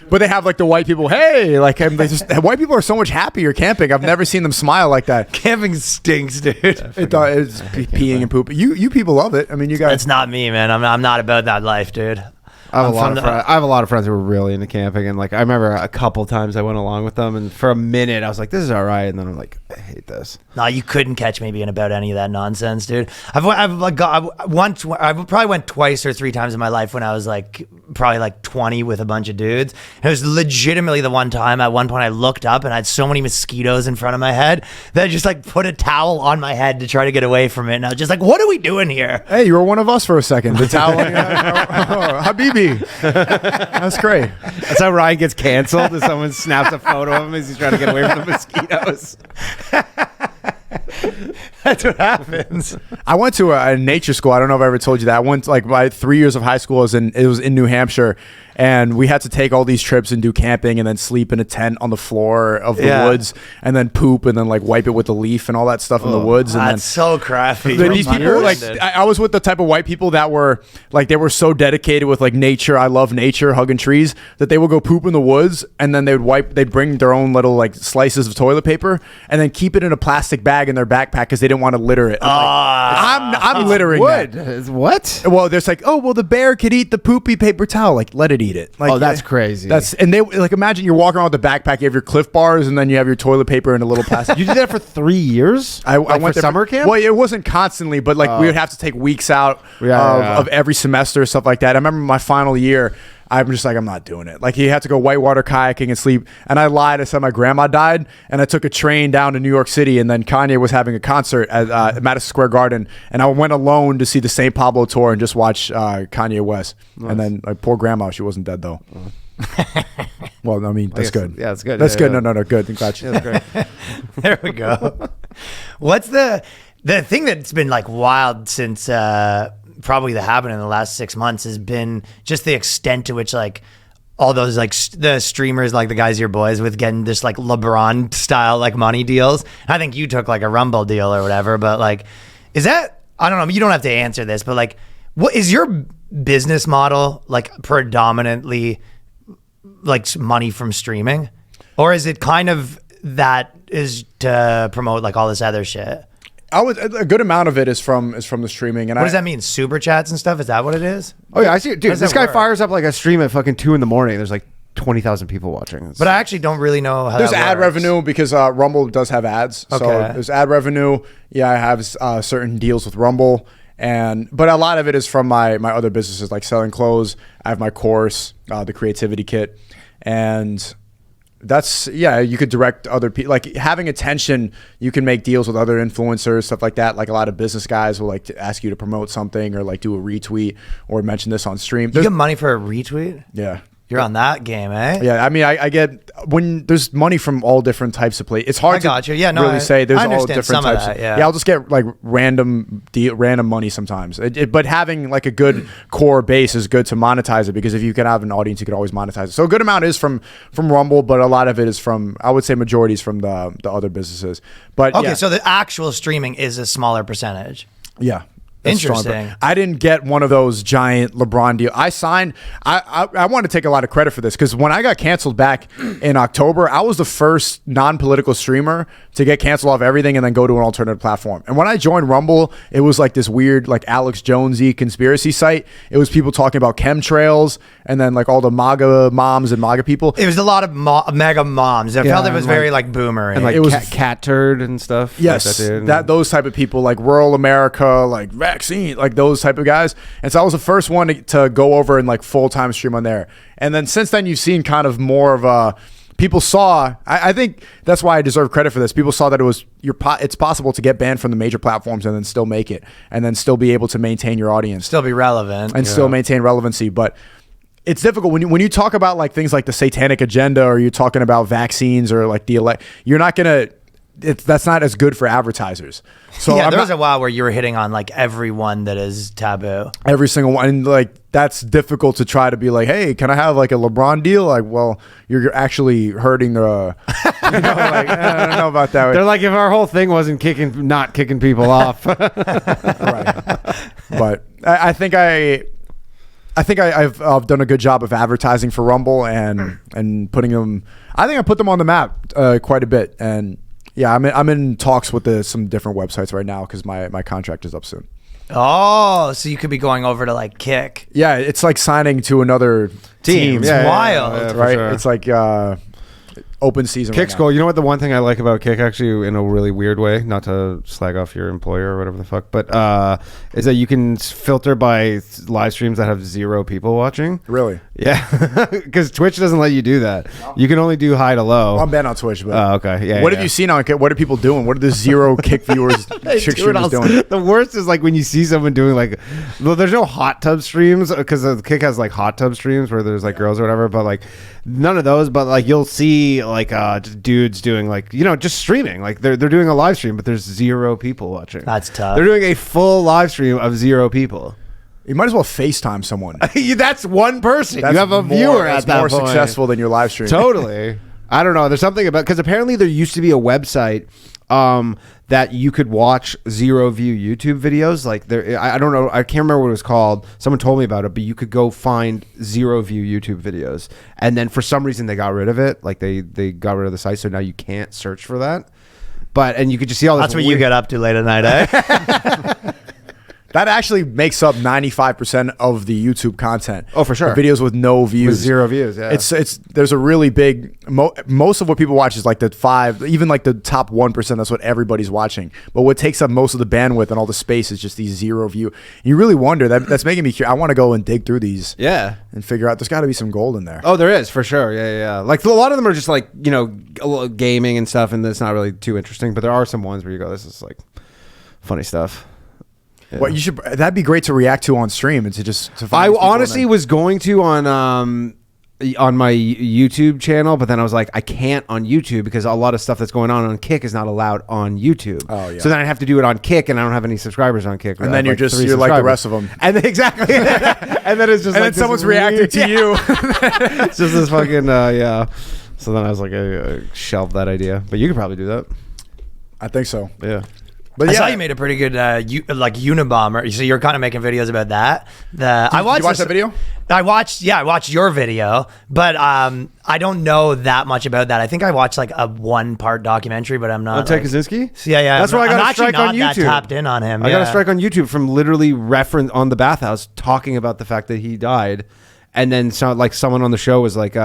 But they have like the white people. Hey, like white people are so much happier camping. I've never seen them smile like that. Camping stinks, dude. It's peeing and pooping. You people love it. I mean, you guys. It's not me, man. I'm not about that life, dude. I have a lot of friends who were really into camping, and like I remember a couple times I went along with them, and for a minute I was like, "This is all right," and then I'm like, "I hate this." No, you couldn't catch me being about any of that nonsense, dude. I probably went twice or three times in my life when I was like probably like 20 with a bunch of dudes. And it was legitimately the one time. At one point, I looked up and I had so many mosquitoes in front of my head that I just like put a towel on my head to try to get away from it. And I was just like, "What are we doing here?" Hey, you were one of us for a second. The towel. Habibi. That's great. That's how Ryan gets canceled. If someone snaps a photo of him as he's trying to get away from the mosquitoes. That's what happens. I went to a nature school. I don't know if I ever told you that. I went like my 3 years of high school it was in New Hampshire, and we had to take all these trips and do camping and then sleep in a tent on the floor of the woods and then poop and then like wipe it with a leaf and all that stuff in the woods. And That's so crafty. these people were like, I was with the type of white people that were like, they were so dedicated with like nature. I love nature, hugging trees, that they would go poop in the woods and then they'd bring their own little like slices of toilet paper and then keep it in a plastic bag in their backpack because they didn't want to litter it. I'm littering Wood. that. What? Well, there's like, oh, well, the bear could eat the poopy paper towel. Like, let it eat it. Like, Oh, that's crazy. And they like, imagine you're walking around with a backpack. You have your Cliff Bars, and then you have your toilet paper in a little plastic. You did that for 3 years? I Like went for there summer camp? Well, it wasn't constantly, but like we would have to take weeks out of every semester, stuff like that. I remember my final year. I'm just like, I'm not doing it. Like, he had to go whitewater kayaking and sleep. And I lied. I said my grandma died. And I took a train down to New York City. And then Kanye was having a concert at Madison Square Garden. And I went alone to see the St. Pablo tour and just watch Kanye West. Nice. And then, like, poor grandma, she wasn't dead, though. Well, I mean, that's good. Yeah, that's good. That's good. Yeah. No, good. Got you. That's great. There we go. What's the thing that's been like wild since probably that happened in the last 6 months has been just the extent to which like all those like the streamers, like the guys your boys with, getting this like LeBron style like money deals. I think you took like a Rumble deal or whatever, but like, is that, I don't know, you don't have to answer this, but like, what is your business model like predominantly like money from streaming, or is it kind of that is to promote like all this other shit? A good amount of it is from the streaming. And what does that mean? Super chats and stuff? Is that what it is? Oh yeah, I see it. Dude, does this that guy work? fires up like a stream at fucking 2 a.m. There's like 20,000 people watching. But I actually don't really know how There's that ad works. revenue because Rumble does have ads. So Okay. there's ad revenue. Yeah, I have certain deals with Rumble. But a lot of it is from my other businesses, like selling clothes. I have my course, the creativity kit. And that's, you could direct other people. Like having attention, you can make deals with other influencers, stuff like that. Like a lot of business guys will like to ask you to promote something or like do a retweet or mention this on stream. You get money for a retweet? Yeah. You're on that game, eh? Yeah, I mean, I get when there's money from all different types of places. It's hard I got to you. Yeah, no, really say. There's I all understand different some of types. that, yeah. I'll just get like random money sometimes. But having like a good core base is good to monetize it, because if you can have an audience, you can always monetize it. So a good amount is from Rumble, but a lot of it is from, I would say, majority is from the other businesses. But Okay, yeah. so the actual streaming is a smaller percentage. Yeah. That's strong. Interesting. But I didn't get one of those giant LeBron deals. I signed. I want to take a lot of credit for this, because when I got canceled back in October, I was the first non-political streamer to get canceled off everything and then go to an alternative platform. And when I joined Rumble, it was like this weird, like Alex Jonesy conspiracy site. It was people talking about chemtrails and then like all the MAGA moms and MAGA people. It was a lot of mega moms. I felt it was and very like boomer. And like It was- cat turd and stuff. Yes, like that, dude. those type of people, like rural America, like vaccine, like those type of guys. And so I was the first one to go over and like full-time stream on there. And then since then, you've seen kind of more of a, people saw, I think that's why I deserve credit for this. People saw that it's possible to get banned from the major platforms and then still make it, and then still be able to maintain your audience still be relevant. and still maintain relevancy. But it's difficult when you talk about like things like the satanic agenda, or you're talking about vaccines, or like you're not gonna. That's not as good for advertisers. So yeah, I'm there not- was a while where you were hitting on like everyone that is taboo. every single one, and like that's difficult to try to be like, hey, can I have like a LeBron deal? Like, well, you're actually hurting the like, I don't know about that. They're like, if our whole thing wasn't not kicking people off. Right. But I think I've done a good job of advertising for Rumble and putting them. I think I put them on the map quite a bit. And yeah, I'm in talks with some different websites right now, because my contract is up soon. Oh, so you could be going over to like Kick. Yeah, it's like signing to another team. Yeah, wild. for right? sure. It's like open season. Kick's right now. cool. You know what? The one thing I like about Kick, actually, in a really weird way, not to slag off your employer or whatever the fuck, but is that you can filter by live streams that have 0 people watching. Really? Yeah, because Twitch doesn't let you do that. You can only do high to low. Well, I'm banned on Twitch, but Okay. Yeah. what have you seen on Kick? What are people doing? What are the 0 Kick viewers, chick streamers doing? The worst is like when you see someone doing like, well, there's no hot tub streams, because the Kick has like hot tub streams where there's like girls or whatever, but like none of those. But like you'll see like just dudes doing like, just streaming, like they're doing a live stream, but there's 0 people watching. That's tough. They're doing a full live stream of 0 people. You might as well FaceTime someone. That's one person. That's you have a viewer at that more point. successful than your live stream. Totally. I don't know. There's something about, because apparently there used to be a website that you could watch 0 view YouTube videos. Like there, I don't know. I can't remember what it was called. Someone told me about it, but you could go find 0 view YouTube videos, and then for some reason they got rid of it. Like they got rid of the site, so now you can't search for that. And you could just see all this. That's what you get up to late at night, eh? That actually makes up 95% of the YouTube content. Oh, for sure. The videos with no views. With 0 views, yeah. It's there's a really big most of what people watch is like the 5, even like the top 1%. That's what everybody's watching. But what takes up most of the bandwidth and all the space is just these 0 view. You really wonder that's making me curious. I want to go and dig through these. Yeah. And figure out there's got to be some gold in there. Oh, there is, for sure. Yeah. Like a lot of them are just like, a little gaming and stuff, and it's not really too interesting. But there are some ones where you go, this is like funny stuff. Yeah. What you should, that'd be great to react to on stream and to I find these people honestly and then- was going to on my YouTube channel, but then I was like, I can't on YouTube because a lot of stuff that's going on Kick is not allowed on YouTube. Oh, yeah. So then I have to do it on Kick, and I don't have any subscribers on Kick. And I then have, you're 3 you're like the subscribers. rest of them. And then, exactly. And then it's just And like then someone's this reacting weird- to you. It's just this fucking yeah. So then I was like, I shelved that idea, but you could probably do that. I think so. Yeah. But I yeah, saw you made a pretty good like Unabomber. So you're kind of making videos about that. I watched you watch that video? I watched your video, but I don't know that much about that. I think I watched like a 1-part documentary, but I'm not. On Ted like, Kaczynski? Yeah. That's why I got I'm a strike actually on not YouTube. that tapped in on him. I got a strike on YouTube from literally reference on the bathhouse talking about the fact that he died. and then someone on the show was like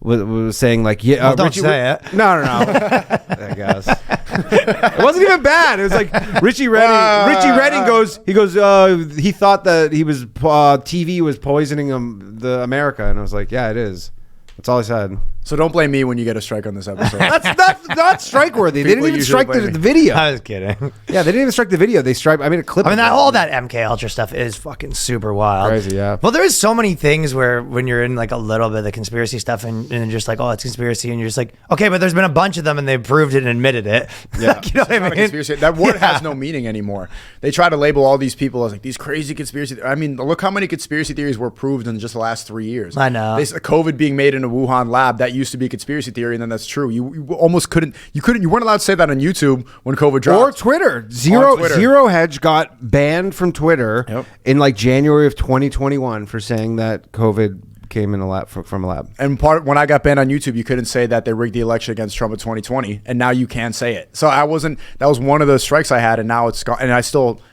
was saying like, yeah, well, don't say it. No. I guess it wasn't even bad. It was like Richie Redding goes. He thought that he was TV was poisoning the America, and I was like, yeah, it is. That's all I said. So don't blame me when you get a strike on this episode. That's not strike worthy. They didn't even strike the video. I was kidding. Yeah, they didn't even strike the video. They strike. I mean, a clip. I mean, all that MK Ultra stuff is fucking super wild. Crazy, yeah. Well, there is so many things where when you're in like a little bit of the conspiracy stuff and just like, oh, it's conspiracy, and you're just like, okay, but there's been a bunch of them and they proved it and admitted it. Yeah, you know what I mean? Conspiracy. That word has no meaning anymore. They try to label all these people as like these crazy conspiracy. I mean, look how many conspiracy theories were proved in just the last 3 years. I know. COVID being made in a Wuhan lab, that used to be a conspiracy theory, and then that's true. You almost couldn't. You weren't allowed to say that on YouTube when COVID dropped. Or Twitter. Zero Hedge got banned from Twitter in like January of 2021 for saying that COVID came in a lab from a lab. And when I got banned on YouTube, you couldn't say that they rigged the election against Trump in 2020, and now you can say it. So that was one of the strikes I had, and now it's gone. And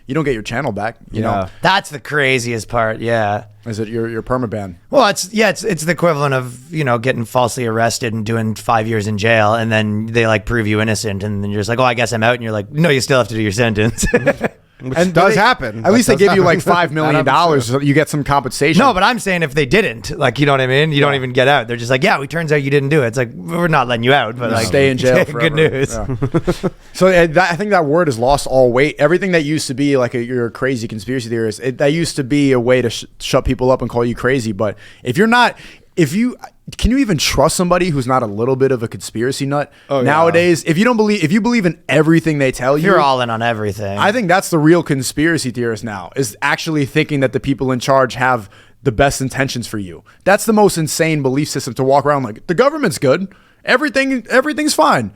you don't get your channel back. You know, that's the craziest part. Yeah. Is it your permaban? Well, it's the equivalent of, you know, getting falsely arrested and doing 5 years in jail, and then they like prove you innocent, and then you're just like, oh, I guess I'm out, and you're like, no, you still have to do your sentence. Which does happen. At least they give you like $5 million so you get some compensation. No, but I'm saying if they didn't, like, you know what I mean? You don't even get out. They're just like, yeah, it turns out you didn't do it. It's like, we're not letting you out, but like, stay in jail forever. Good news. Yeah. So I think that word has lost all weight. Everything that used to be like you're a crazy conspiracy theorist, that used to be a way to shut people up and call you crazy. But can you even trust somebody who's not a little bit of a conspiracy nut nowadays? If you believe in everything they tell you, you're all in on everything. I think that's the real conspiracy theorist now, is actually thinking that the people in charge have the best intentions for you. That's the most insane belief system, to walk around like the government's good, everything's fine.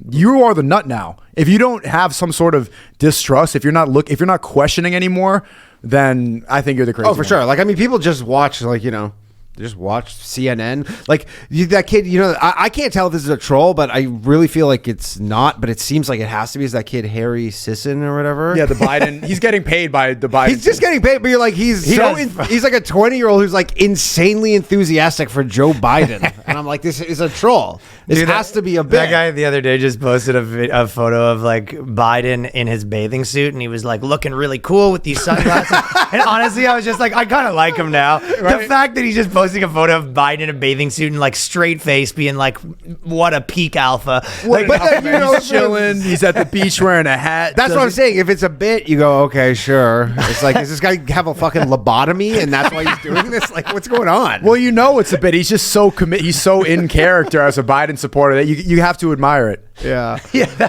You are the nut now. If you don't have some sort of distrust, if you're not questioning anymore, then I think you're the crazy one. For sure. Like, I mean, people just watch, like, you know, just watch CNN. Like, that kid, you know, I can't tell if this is a troll, but I really feel like it's not, but it seems like it has to be. Is that kid Harry Sisson or whatever? Yeah, the Biden. He's getting paid by the Biden. He's just getting paid, but you're like, he's like a 20-year-old who's like insanely enthusiastic for Joe Biden. And I'm like, this is a troll. This has to be a bit. That guy the other day just posted a photo of like Biden in his bathing suit, and he was like looking really cool with these sunglasses. And honestly, I was just like, I kind of like him now. Right? The fact that he's just posting a photo of Biden in a bathing suit and like straight face, being like, what a peak alpha. Like, but then, you know, he's chilling. He's at the beach wearing a hat. That's what I'm saying. If it's a bit, you go, okay, sure. It's like, does this guy have a fucking lobotomy and that's why he's doing this? Like, what's going on? Well, you know, it's a bit. He's just so he's so in character as a Biden supporter that you have to admire it. Yeah.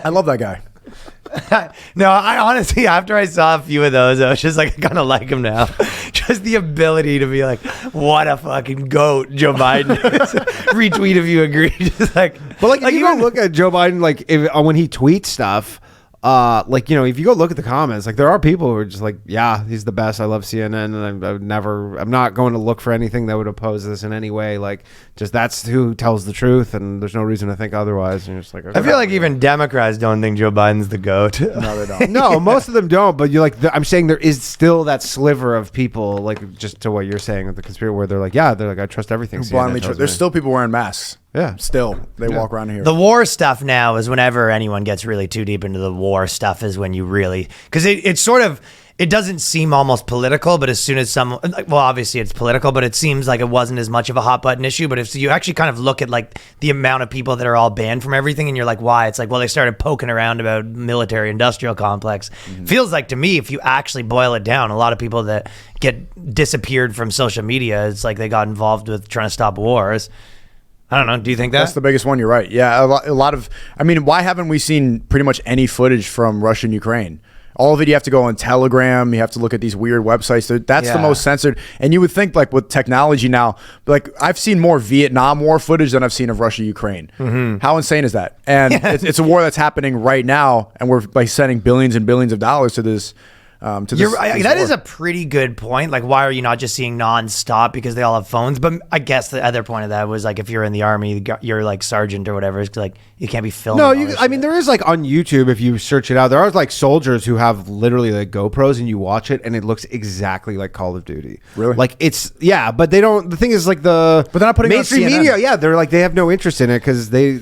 I love that guy. No, I honestly, after I saw a few of those, I was just like, I kind of like him now. Just the ability to be like, what a fucking goat Joe Biden is. Retweet if you agree. Just like, but like if you go look at Joe Biden, like when he tweets stuff, like, you know, if you go look at the comments, like there are people who are just like, yeah, he's the best. I love CNN, and I'm not going to look for anything that would oppose this in any way. Like, just that's who tells the truth, and there's no reason to think otherwise. And you're just like, okay. I feel like even Democrats don't think Joe Biden's the goat. No, they don't. No, most of them don't. But you're like, I'm saying there is still that sliver of people, like just to what you're saying with the conspiracy, where they're like, I trust everything. There's still people wearing masks. Yeah. Still, they walk around here. The war stuff now is whenever anyone gets really too deep into the war stuff is when you really, because it's sort of, it doesn't seem almost political, but as soon as well, obviously it's political, but it seems like it wasn't as much of a hot button issue. But if you actually kind of look at like the amount of people that are all banned from everything, and you're like, why? It's like, well, they started poking around about military industrial complex. Feels like to me, if you actually boil it down, a lot of people that get disappeared from social media, it's like they got involved with trying to stop wars. I don't know. Do you think that? That's the biggest one. You're right. Yeah, a lot of. I mean, why haven't we seen pretty much any footage from Russia and Ukraine? All of it, you have to go on Telegram. You have to look at these weird websites. That's the most censored. And you would think, like, with technology now, like, I've seen more Vietnam War footage than I've seen of Russia, Ukraine. How insane is that? And it's a war that's happening right now, and we're like sending billions and billions of dollars to this To this, That is a pretty good point. Like, why are you not just seeing nonstop because they all have phones? But I guess the other point of that was like, if you're in the army, you're like sergeant or whatever. It's like you can't be filming. No, I mean, there is like on YouTube, if you search it out, there are like soldiers who have literally like GoPros, and you watch it, and it looks exactly like Call of Duty. Really? Like but they don't. The thing is, like But they're not putting it on mainstream CNN. media. Yeah, they're like they have no interest in it because they,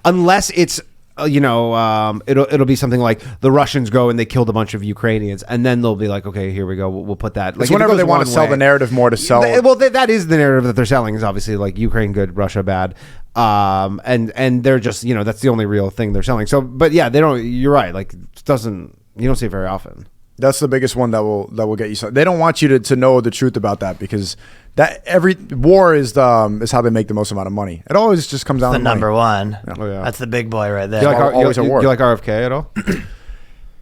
unless it's. It'll be something like the Russians go and they killed a bunch of Ukrainians, and then they'll be like, okay, here we go, we'll put that. Like, It's whenever they want to sell the narrative more to sell. That is the narrative that they're selling, is obviously like Ukraine good, Russia bad, and they're just that's the only real thing they're selling. So, but yeah, they don't. You're right. Like, you don't see it very often. That's the biggest one that will get you. They don't want you to know the truth about that, because that every war is how they make the most amount of money. It always just comes down to number money. one. Oh, yeah. That's the big boy right there. Do you like, always at war. do you like RFK at all?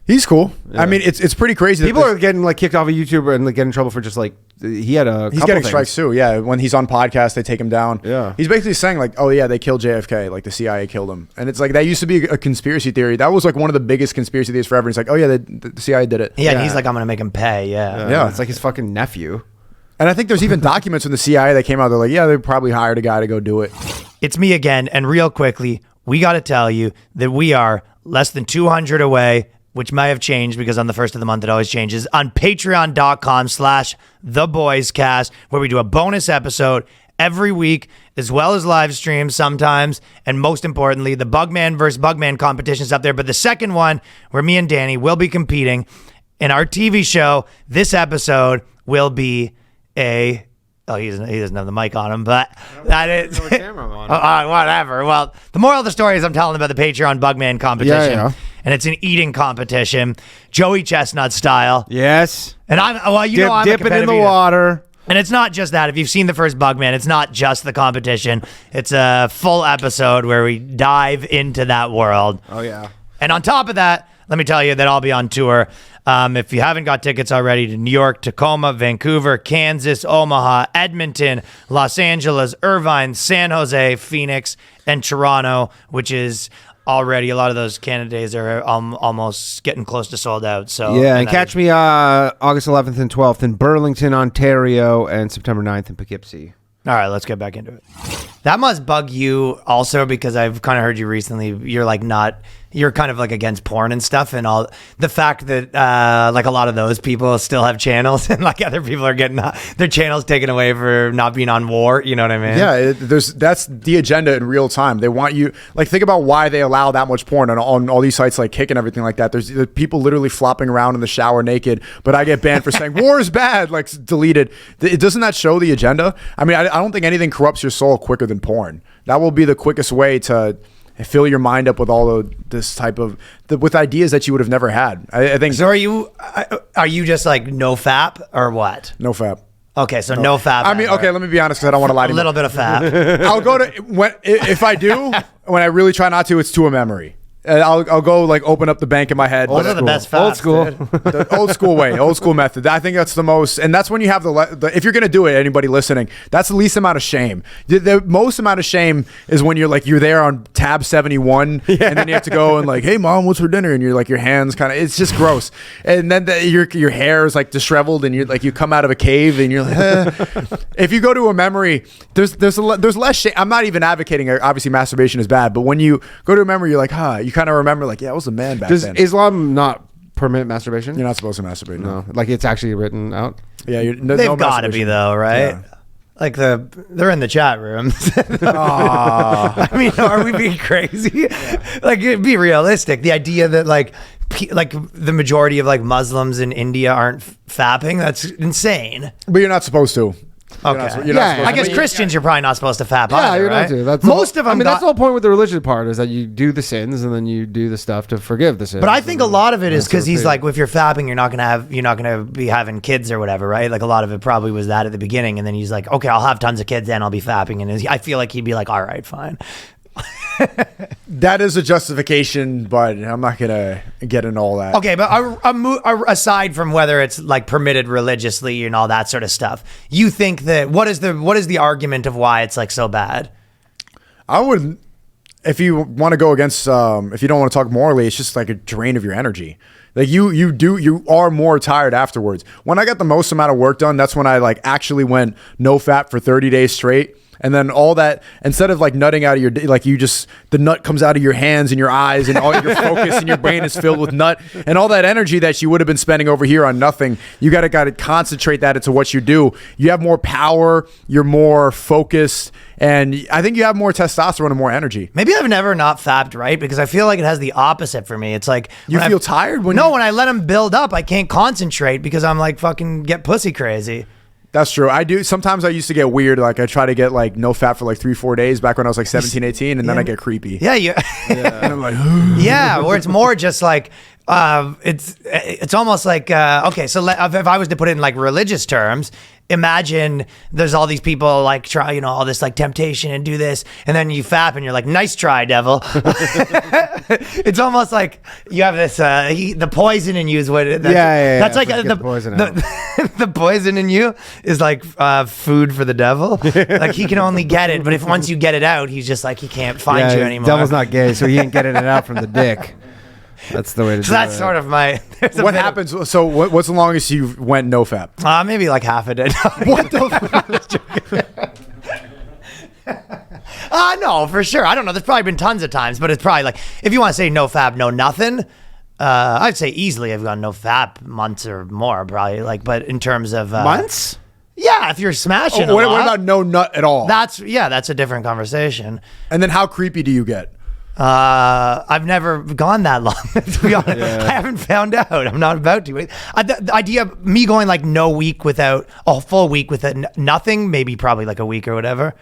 He's cool. Yeah. I mean, it's pretty crazy. People are getting like kicked off of YouTube and like getting in trouble for just like he had a. He's couple getting things. strikes too. Yeah, when he's on podcasts, they take him down. Yeah. He's basically saying like, oh yeah, they killed JFK, like the CIA killed him, and it's like that used to be a conspiracy theory. That was like one of the biggest conspiracy theories forever. And it's like, oh yeah, the CIA did it. Yeah, and he's like, I'm gonna make him pay. Yeah. It's like his fucking nephew. And I think there's even documents from the CIA that came out. They're like, yeah, they probably hired a guy to go do it. It's me again, and real quickly, we got to tell you that we are less than 200 away, which may have changed because on the first of the month it always changes, on patreon.com/theboyscast, where we do a bonus episode every week, as well as live streams sometimes, and most importantly, the Bugman versus Bugman competitions up there. But the second one, where me and Danny will be competing in our TV show, this episode will be he doesn't have the mic on him, but that is camera on whatever. Well, the moral of the story is I'm telling about the Patreon Bugman competition, Yeah. and it's an eating competition, Joey Chestnut style. Yes. And I'm I'm Dip a it in competitive the eater. water. And it's not just that. If you've seen the first Bugman, it's not just the competition. It's a full episode where we dive into that world. Oh yeah. And on top of that, let me tell you that I'll be on tour. If you haven't got tickets already, to New York, Tacoma, Vancouver, Kansas, Omaha, Edmonton, Los Angeles, Irvine, San Jose, Phoenix, and Toronto, which is already a lot of those candidates are almost getting close to sold out. So Yeah, and catch me August 11th and 12th in Burlington, Ontario, and September 9th in Poughkeepsie. All right, let's get back into it. That must bug you also, because I've kind of heard you recently. You're kind of like against porn and stuff, and all the fact that like a lot of those people still have channels, and like other people are getting their channels taken away for not being on war. You know what I mean? Yeah, that's the agenda in real time. They want you, like, think about why they allow that much porn on all these sites like Kick and everything like that. There's people literally flopping around in the shower naked, but I get banned for saying war is bad, like deleted. Doesn't that show the agenda? I mean, I don't think anything corrupts your soul quicker than porn. That will be the quickest way to fill your mind up with all this type of with ideas that you would have never had. I think. So are you just like Nofap or what? Nofap. Okay, so Nofap. I mean, okay, let me be honest, because I don't want to lie to a you. little bit of fap. I'll go to if I do, when I really try not to, it's to a memory. I'll go like open up the bank in my head. Those are the best faps, Old school. dude. The old school way, old school method. I think that's the most, and that's when you have if you're gonna do it, anybody listening, that's the least amount of shame. The most amount of shame is when you're there on tab 71, and then you have to go and like, hey mom, what's for dinner? And you're like, your hands kind of, it's just gross. And then your hair is like disheveled, and you're like, you come out of a cave, and you're like, if you go to a memory, there's less shame. I'm not even advocating. Obviously, masturbation is bad, but when you go to a memory, you're like, you kind of remember like, yeah, I was a man back Does then. Islam not permit masturbation? You're not supposed to masturbate. No, like it's actually written out. Yeah, They've got to be though, right? Yeah. Like they're in the chat rooms. I mean, are we being crazy? Like, be realistic. The idea that like the majority of like Muslims in India aren't fapping, that's insane. But you're not supposed to. Okay. You're not supposed I guess to. Christians, you're probably not supposed to fap Yeah, either, you're right? not to. That's Most of them. I mean, that's the whole point with the religion part, is that you do the sins and then you do the stuff to forgive the sins. But I think a lot of it is because he's okay. like, if you're fapping, you're not gonna be having kids or whatever, right? Like a lot of it probably was that at the beginning, and then he's like, okay, I'll have tons of kids and I'll be fapping, and I feel like he'd be like, all right, fine. That is a justification, but I'm not gonna get into all that. Okay, but aside from whether it's like permitted religiously and all that sort of stuff, you think that what is the argument of why it's like so bad? I would. if you want to go against, if you don't want to talk morally, it's just like a drain of your energy. Like you are more tired afterwards. When I got the most amount of work done, that's when I like actually went Nofap for 30 days straight. And then all that, instead of like nutting out of your, like you just, the nut comes out of your hands and your eyes and all your focus in your brain is filled with nut and all that energy that you would have been spending over here on nothing. You got to concentrate that into what you do. You have more power. You're more focused. And I think you have more testosterone and more energy. Maybe I've never not fapped right because I feel like it has the opposite for me. It's like you feel tired when when I let them build up, I can't concentrate because I'm like fucking get pussy crazy. That's true. I do. Sometimes I used to get weird. Like I try to get like no fap for like 3-4 days back when I was like 17, 18. And then I get creepy. Yeah. And I'm like, yeah. Where it's more just like, it's almost like, okay. So if I was to put it in like religious terms, imagine there's all these people like try, all this like temptation and do this. And then you fap and you're like, nice try, devil. It's almost like you have this, the poison in you is what it, that's like the poison. The poison in you is like food for the devil. Like he can only get it, but if once you get it out, he's just like he can't find you anymore. Devil's not gay, so he ain't getting it out from the dick. That's the way to do it. So that's sort of my. What happens? So what's the longest you went no fap? Maybe like half a day. What the? No, for sure. I don't know. There's probably been tons of times, but it's probably like if you want to say no fap, no nothing. I'd say easily I've gone no fap months or more, probably. Like, but in terms of months. Yeah, if you're smashing. What about no nut at all? That's a different conversation. And then how creepy do you get? I've never gone that long, to be honest. Yeah. I haven't found out. I'm not about to. The idea of me going like no week without a full week without nothing, maybe probably like a week or whatever.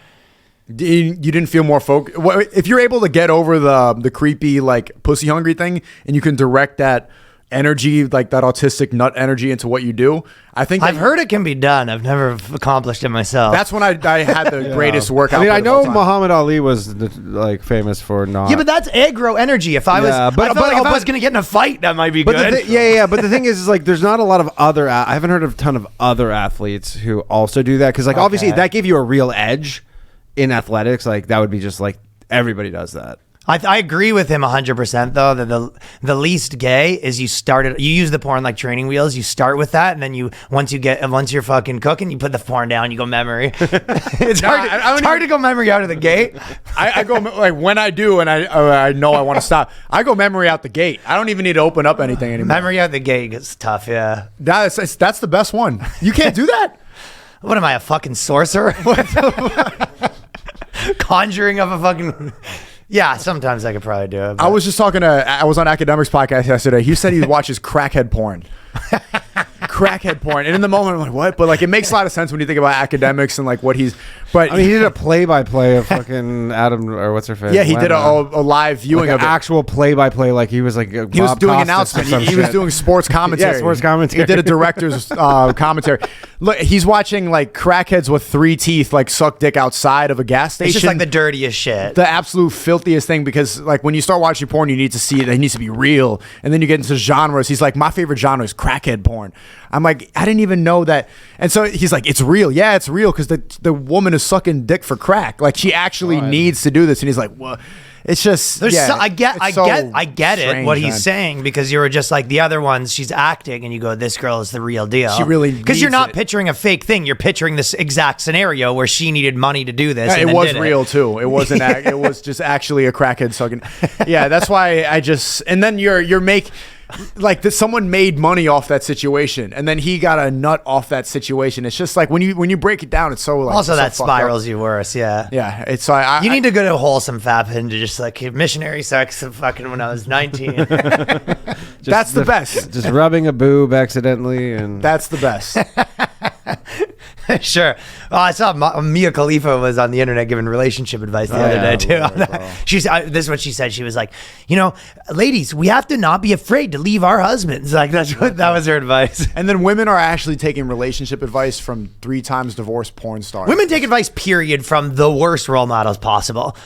You didn't feel more focused? If you're able to get over the creepy like pussy hungry thing and you can direct that energy, like that autistic nut energy into what you do, I think I've heard it can be done. I've never accomplished it myself. That's when I had the greatest workout. I mean, I know Muhammad Ali was like famous for not. Yeah, but that's aggro energy. If I was, I was going to get in a fight, that might be good. But the thing is like there's not a lot of other. I haven't heard of a ton of other athletes who also do that because like obviously that gave you a real edge in athletics. Like that would be just like everybody does that. I agree with him 100% though that the least gay is you use the porn like training wheels. You start with that, and then once you're fucking cooking, you put the porn down. You go memory. It's hard to go memory out of the gate. I go like when I do, and I know I want to stop. I go memory out the gate. I don't even need to open up anything anymore. Memory out the gate is tough. Yeah, that's the best one. You can't do that. What am I, a fucking sorcerer? Conjuring of a fucking. Yeah, sometimes I could probably do it. But. I was just I was on Academics podcast yesterday. He said he watches crackhead porn. Crackhead porn. And in the moment, I'm like, what? But like, it makes a lot of sense when you think about academics and like what he's, but I mean, he did a play-by-play of fucking Adam, or what's her face? Yeah, he did a live viewing like of it. Actual play-by-play. Like he was like, he was doing announcements. He was doing sports commentary. Yeah, sports commentary. He did a director's commentary. Look, he's watching like crackheads with 3 teeth, like suck dick outside of a gas station. It's just like the dirtiest shit. The absolute filthiest thing, because like when you start watching porn, you need to see it. It needs to be real. And then you get into genres. He's like, my favorite genre is crackhead porn. I'm like, I didn't even know that. And so he's like, it's real. Yeah, it's real because the woman is sucking dick for crack. Like she actually needs to do this. And he's like, well, it's just. I get it. What he's saying, because you were just like the other ones. She's acting, and you go, this girl is the real deal. She really because you're not picturing a fake thing. You're picturing this exact scenario where she needed money to do this. Yeah, it was real too. It wasn't. It was just actually a crackhead sucking. Yeah, that's why I just. And then you're like someone made money off that situation, and then he got a nut off that situation. It's just like when you break it down, it's so like also so that spirals you worse. Yeah, it's you need to go to a wholesome fap into just like missionary sex fucking when I was 19. That's the best. Just rubbing a boob accidentally, and that's the best. Sure. I saw Mia Khalifa was on the internet giving relationship advice the other day too. This is what she said. She was like, ladies, we have to not be afraid to leave our husbands. Like that was her advice. And then women are actually taking relationship advice from 3 times divorced porn stars. Women take advice, period, from the worst role models possible.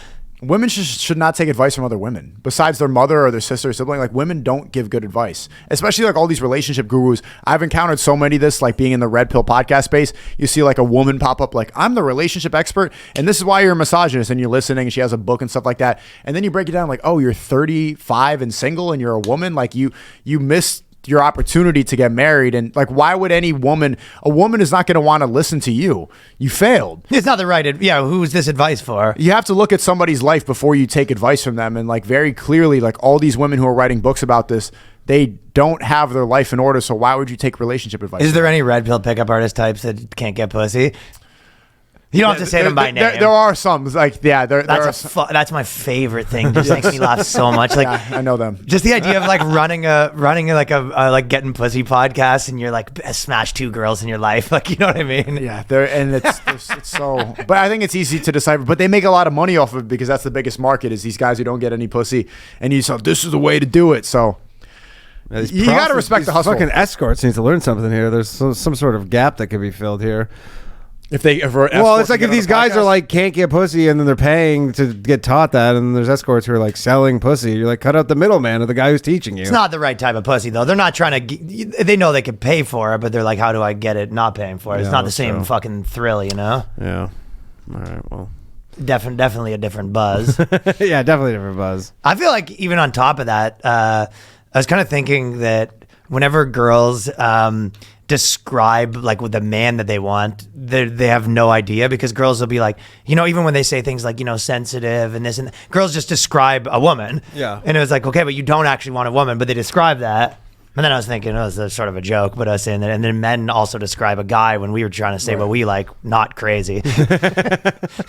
women should not take advice from other women besides their mother or their sister or sibling. Like, women don't give good advice, especially like all these relationship gurus. I've encountered so many of this, like being in the Red Pill podcast space. You see like a woman pop up like, I'm the relationship expert and this is why you're a misogynist, and you're listening and she has a book and stuff like that. And then you break it down like, oh, you're 35 and single and you're a woman. Like you missed your opportunity to get married. And like, why would a woman is not going to want to listen to you. You failed. It's not the right. Who's this advice for? You have to look at somebody's life before you take advice from them. And like, very clearly, like all these women who are writing books about this, they don't have their life in order. So why would you take relationship advice? Is there any red pill pickup artist types that can't get pussy? You don't have to say them by name. There are some. Like, yeah, that's my favorite thing. Just makes me laugh so much. Like, yeah, I know them. Just the idea of like running like getting pussy podcast, and you're like smash 2 girls in your life. Like, you know what I mean? Yeah, it's so. But I think it's easy to decipher. But they make a lot of money off of it because that's the biggest market is these guys who don't get any pussy, and you say this is the way to do it. So. You got to respect the hustle. Fucking escorts need to learn something here. There's some sort of gap that could be filled here. It's like if these guys are like can't get pussy and then they're paying to get taught that, and there's escorts who are like selling pussy. You're like, cut out the middleman of the guy who's teaching you. It's not the right type of pussy though. They're not trying to. They know they could pay for it, but they're like, how do I get it not paying for it? It's not the same fucking thrill, you know? Yeah. All right. Well. Definitely a different buzz. Yeah, definitely a different buzz. I feel like even on top of that, I was kind of thinking that whenever girls describe like with the man that they want, they have no idea, because girls will be like, you know, even when they say things like, you know, sensitive and this and that, girls just describe a woman. Yeah. And it was like, okay, but you don't actually want a woman, but they describe that. And then I was thinking, oh, it's sort of a joke, but I was saying that. And then men also describe a guy when we were trying to say what we like, not crazy.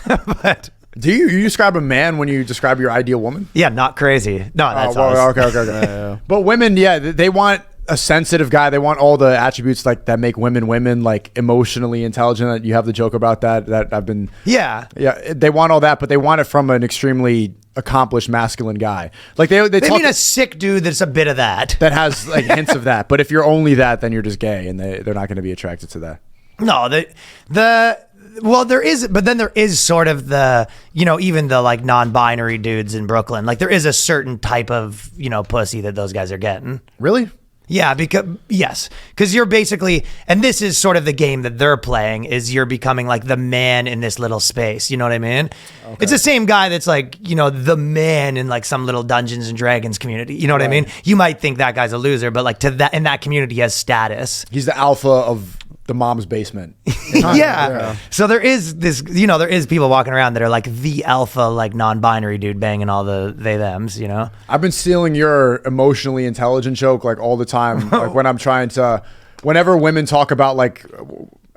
But do you describe a man when you describe your ideal woman? yeah, not crazy. No, that's okay. But women, yeah, they want a sensitive guy. They want all the attributes like that make women, like emotionally intelligent. You have the joke about that I've been. Yeah. They want all that, but they want it from an extremely accomplished masculine guy. Like they mean a sick dude that's a bit of that. That has like hints of that. But if you're only that, then you're just gay, and they're not going to be attracted to that. No, well, there is, but then there is sort of the, you know, even the like non-binary dudes in Brooklyn. Like there is a certain type of, you know, pussy that those guys are getting. Really? Yeah, because you're basically, and this is sort of the game that they're playing, is you're becoming like the man in this little space. You know what I mean? Okay. It's the same guy that's like, you know, the man in like some little Dungeons and Dragons community. You know what I mean? You might think that guy's a loser, but like in that community he has status. He's the alpha of the mom's basement. Yeah. So there is this, you know, there is people walking around that are like the alpha, like non-binary dude banging all the they thems, you know? I've been stealing your emotionally intelligent joke like all the time. Like when I'm trying to, whenever women talk about like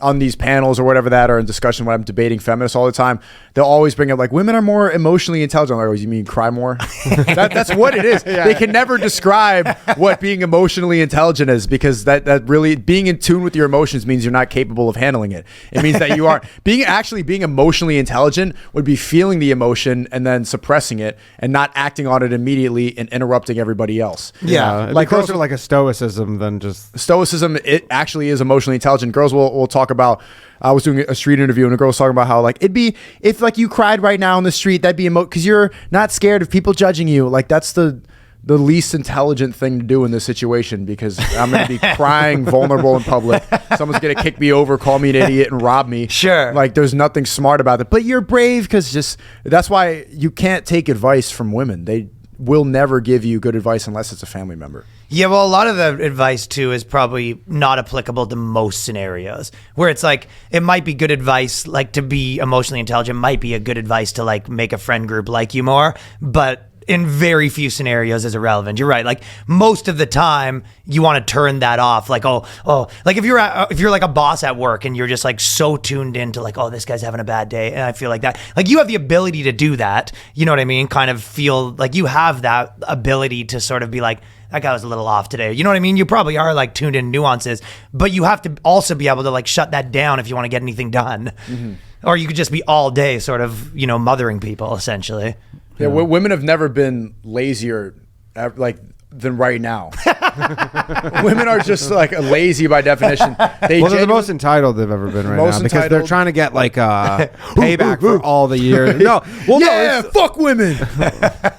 on these panels or whatever that are in discussion when I'm debating feminists all the time, they'll always bring up like women are more emotionally intelligent. I'm like, oh, you mean cry more? That's what it is. Yeah. They can never describe what being emotionally intelligent is, because that really being in tune with your emotions means you're not capable of handling it. It means that you are being emotionally intelligent would be feeling the emotion and then suppressing it and not acting on it immediately and interrupting everybody else. Yeah. Like closer to like a stoicism than just stoicism. It actually is emotionally intelligent. Girls will talk about, I was doing a street interview and a girl was talking about how like it'd be if like you cried right now on the street, that'd be because you're not scared of people judging you. Like that's the least intelligent thing to do in this situation, because I'm going to be crying vulnerable in public. Someone's going to kick me over, call me an idiot, and rob me. Sure. Like there's nothing smart about it, but you're brave, because that's why you can't take advice from women. They will never give you good advice unless it's a family member. Yeah, well, a lot of the advice too is probably not applicable to most scenarios, where it's like it might be good advice like to be emotionally intelligent, might be a good advice to like make a friend group like you more, but in very few scenarios is it relevant. You're right. Like most of the time you want to turn that off. Like, oh, like if you're like a boss at work and you're just like so tuned into like, oh, this guy's having a bad day. And I feel like that, like you have the ability to do that. You know what I mean? Kind of feel like you have that ability to sort of be like, that guy was a little off today. You know what I mean? You probably are like tuned in nuances, but you have to also be able to like shut that down if you want to get anything done. Mm-hmm. Or you could just be all day sort of, you know, mothering people essentially. Yeah, women have never been lazier like than right now. Women are just like lazy by definition. They Well, they're the most entitled they've ever been right Most now because they're entitled. trying to get like payback for all the years. No, well, yeah, no, fuck women.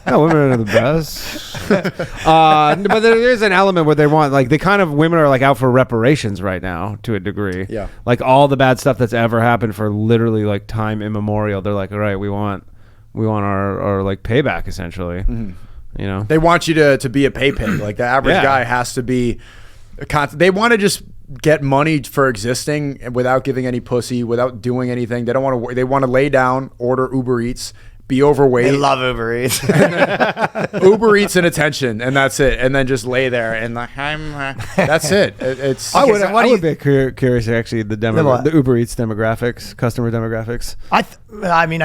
no, women are the best. But there is an element where they want like women are like out for reparations right now to a degree. Yeah. Like all the bad stuff that's ever happened for literally like time immemorial. They're like, all right, we want our like payback essentially. Mm-hmm. You know, They want you to be a pay pig. Like the average Yeah. guy has to be. They want to just get money for existing without giving any pussy, without doing anything. They don't want to. They want to lay down, order Uber Eats, be overweight. They love Uber Eats. Uber Eats and attention, and that's it. And then just lay there and like, that's it. It's. I would, so what I do would be curious actually what? the Uber Eats demographics, customer demographics. I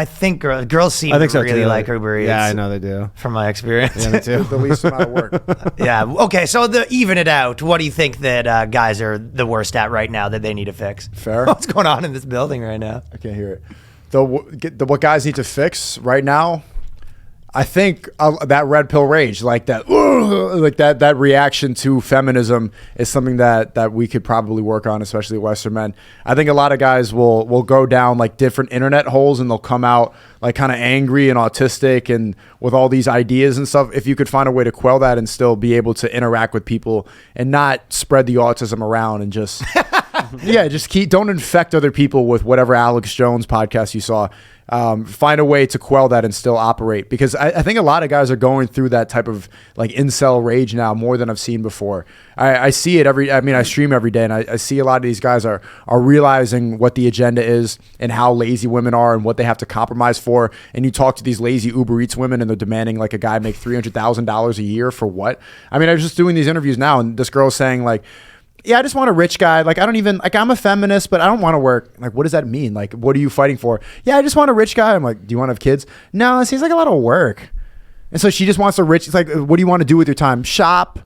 think girls seem I think to so really too. like Uber Eats. Yeah, I know they do. From my experience. Yeah, me too. the least amount of work. Yeah. Okay. So even it out, what do you think that guys are the worst at right now that they need to fix? Fair. What's going on in this building right now? I can't hear it. What guys need to fix right now, I think that red pill rage, like that, like that reaction to feminism is something that we could probably work on, especially Western men. I think a lot of guys will go down like different internet holes and they'll come out like kind of angry and autistic and with all these ideas and stuff. If you could find a way to quell that and still be able to interact with people and not spread the autism around and just don't infect other people with whatever Alex Jones podcast you saw. Find a way to quell that and still operate, because I think a lot of guys are going through that type of like incel rage now more than I've seen before. I see it I stream every day and I see a lot of these guys are realizing what the agenda is and how lazy women are and what they have to compromise for. And you talk to these lazy Uber Eats women and they're demanding like a guy make $300,000 a year for what? I mean, I was just doing these interviews now and this girl's saying like, yeah, I just want a rich guy. Like, I don't even, like, I'm a feminist, but I don't want to work. Like, what does that mean? Like, what are you fighting for? Yeah, I just want a rich guy. I'm like, do you want to have kids? No, it seems like a lot of work. And so she just wants a rich, it's like, what do you want to do with your time? Shop,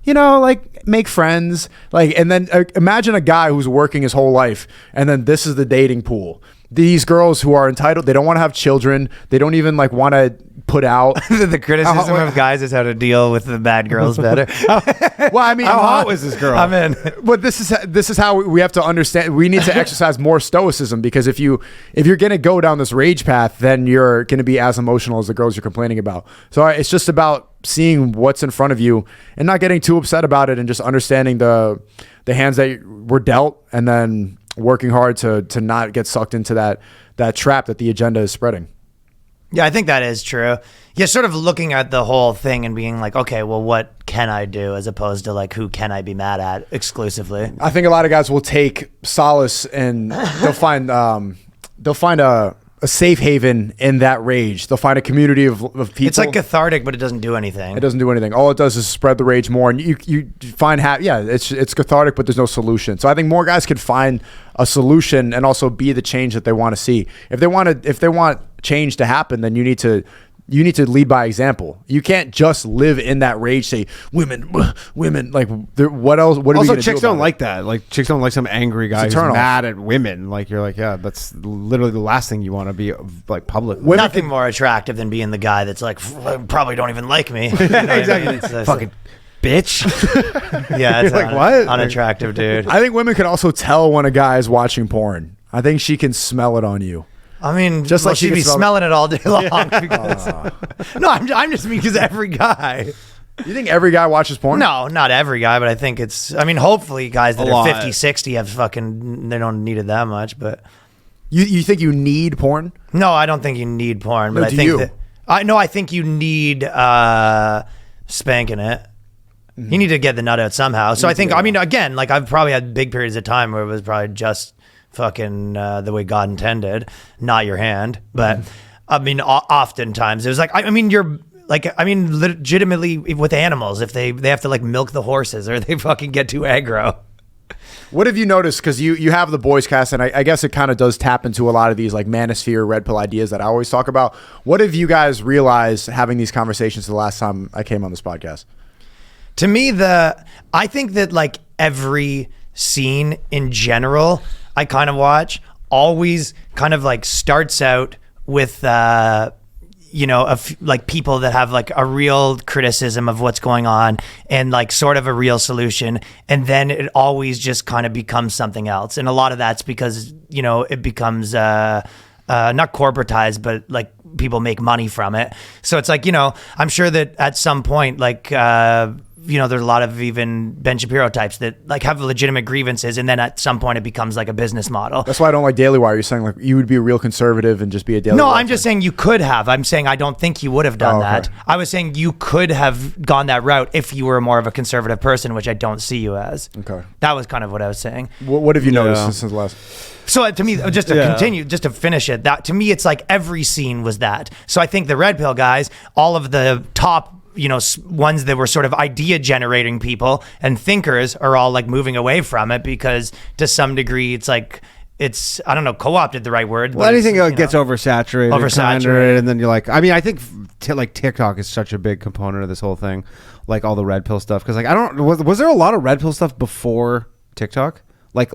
like make friends. Like, and then imagine a guy who's working his whole life. And then this is the dating pool. These girls who are entitled, they don't want to have children. They don't even like want to put out. The criticism of guys is how to deal with the bad girls better. Well, I mean, How hot was this girl? I'm in. But this is how we have to understand. We need to exercise more stoicism, because if you're gonna go down this rage path, then you're gonna be as emotional as the girls you're complaining about. So it's just about seeing what's in front of you and not getting too upset about it, and just understanding the hands that were dealt, and then working hard to not get sucked into that trap that the agenda is spreading. Yeah, I think that is true. Yeah, sort of looking at the whole thing and being like, okay, well, what can I do, as opposed to like, who can I be mad at exclusively? I think a lot of guys will take solace and they'll find a safe haven in that rage. They'll find a community of people. It's like cathartic, but it doesn't do anything. It doesn't do anything. All it does is spread the rage more, and you find it's cathartic, but there's no solution. So I think more guys could find a solution and also be the change that they want to see. If they want change to happen, then you need to lead by example. You can't just live in that rage. Say women. Like what else? What are we Also, gonna chicks do about don't it? like that. Like, chicks don't like some angry guy It's who's a turn-off. mad at women. Like, you're like, yeah, that's literally the last thing you want to be like public. Nothing more attractive than being the guy that's like, probably don't even like me. You know what I mean? Exactly. It's Fucking bitch. yeah, it's like, what? Unattractive dude. I think women can also tell when a guy is watching porn. I think she can smell it on you. I mean, Just like she'd you be can smell smelling it all day long. Because, no, I'm just because every guy. You think every guy watches porn? No, not every guy, but I think hopefully guys that A are lot. 50, 60 have they don't need it that much, but You think you need porn? no, I don't think you need porn, but No, I do think you? I think you need spanking it. You need to get the nut out somehow. So I think, again, like I've probably had big periods of time where it was probably just fucking the way God intended, not your hand. But oftentimes it was like, legitimately with animals, if they have to like milk the horses or they fucking get too aggro. What have you noticed? Because you have the BOYSCAST, and I guess it kind of does tap into a lot of these like manosphere, red pill ideas that I always talk about. What have you guys realized having these conversations the last time I came on this podcast? To me, I think that like every scene in general I kind of watch always kind of like starts out with you know, of like people that have like a real criticism of what's going on and like sort of a real solution, and then it always just kind of becomes something else. And a lot of that's because, you know, it becomes not corporatized, but like people make money from it. So it's like, you know, I'm sure that at some point, like you know, there's a lot of even Ben Shapiro types that like have legitimate grievances, and then at some point it becomes like a business model. That's why I don't like Daily Wire. You're saying like you would be a real conservative and just be a Daily Wire. No, I'm just saying you could have. I'm saying I don't think you would have done that. I was saying you could have gone that route if you were more of a conservative person, which I don't see you as. Okay. That was kind of what I was saying. What have you noticed since the last? So to me, just to continue, just to finish it, that to me, it's like every scene was that. So I think the Red Pill guys, all of the top, you know, ones that were sort of idea generating people and thinkers are all like moving away from it because to some degree it's like, it's, I don't know, co-opted the right word. Well, anything gets oversaturated, oversaturated, and then you're like, I mean, I think like TikTok is such a big component of this whole thing, like all the Red Pill stuff. Because like, I don't, was there a lot of Red Pill stuff before TikTok? Like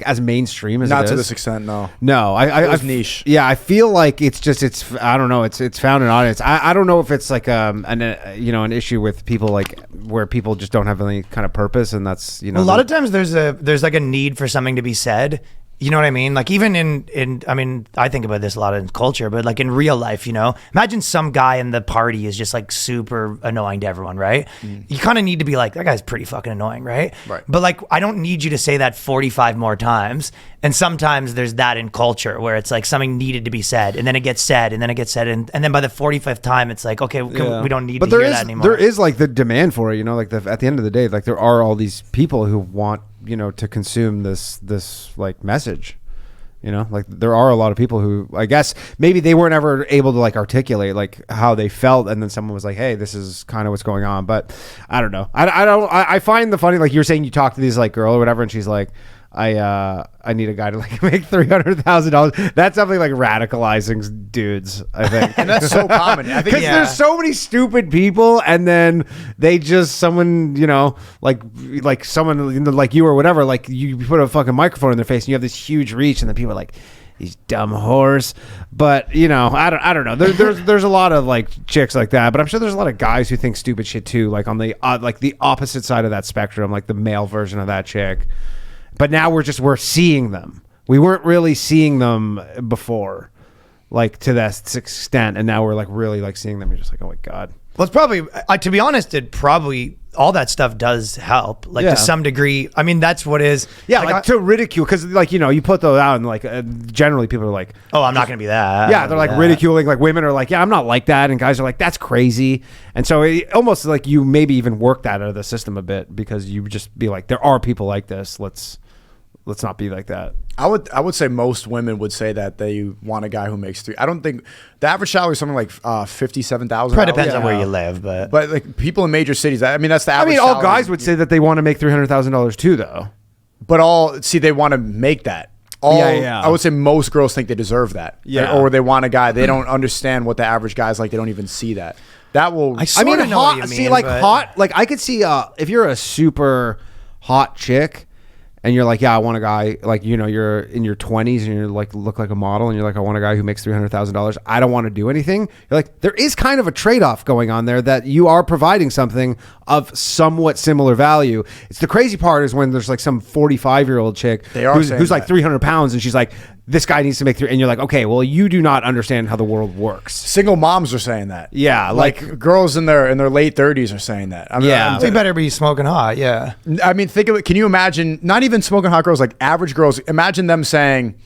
as mainstream as it is? Not to this extent, no. No, it was niche. Yeah, I feel like it's I don't know, it's found an audience. I don't know if it's like an issue with people like where people just don't have any kind of purpose, and that's, you know, a lot of times there's like a need for something to be said. You know what I mean? Like even in I mean, I think about this a lot in culture, but like in real life, you know, imagine some guy in the party is just like super annoying to everyone, right? You kind of need to be like, that guy's pretty fucking annoying, right? Right. But like, I don't need you to say that 45 more times. And sometimes there's that in culture where it's like something needed to be said, and then it gets said, and then it gets said, and then by the 45th time, it's like, okay, we don't need to hear that anymore. There is like the demand for it, you know, like at the end of the day, like there are all these people who want, you know, to consume this like message, you know, like there are a lot of people who I guess maybe they weren't ever able to like articulate like how they felt, and then someone was like, hey, this is kind of what's going on. But I don't know, I find the funny, like you're saying you talk to this like girl or whatever, and she's like, I need a guy to like make $300,000. That's definitely like radicalizing dudes, I think. And that's so common. I think because there's so many stupid people, and then they just someone, you know, like someone like you or whatever, like you put a fucking microphone in their face and you have this huge reach, and then people are like, these dumb whores. But you know, I don't know. There's a lot of like chicks like that, but I'm sure there's a lot of guys who think stupid shit too, like on the like the opposite side of that spectrum, like the male version of that chick. But now we're seeing them. We weren't really seeing them before, like to that extent, and now we're like really like seeing them. You're just like, oh my god. Well, it's probably, to be honest, it probably, all that stuff does help, like to some degree. I mean, that's what is. Yeah, like to ridicule, because like, you know, you put those out and like generally people are like, oh, I'm not going to be that. Yeah, they're like ridiculing, like women are like, yeah, I'm not like that. And guys are like, that's crazy. And so it almost like you maybe even work that out of the system a bit, because you just be like, there are people like this. Let's not be like that. I would say most women would say that they want a guy who makes I don't think the average salary is something like $57,000. Probably depends on where you live, but like people in major cities, I mean, that's the average. I mean, all salary. guys would say that they want to make $300,000 too, though. But they want to make that. I would say most girls think they deserve that. Yeah. Or they want a guy. They don't understand what the average guy's like. They don't even see that. That will. I mean, know hot. What you see, mean, like but hot. Like I could see if you're a super hot chick, and you're like, yeah, I want a guy, like, you know, you're in your 20s and you're like, look like a model, and you're like, I want a guy who makes $300,000. I don't want to do anything. You're like, there is kind of a trade-off going on there, that you are providing something of somewhat similar value. It's the crazy part is when there's like some 45-year-old chick who's like 300 pounds, and she's like, this guy needs to make and you're like, okay, well, you do not understand how the world works. Single moms are saying that. Yeah, like girls in their late 30s are saying that. I mean, they better be smoking hot. Yeah. I mean, think of it. Can you imagine? Not even smoking hot girls, like average girls. Imagine them saying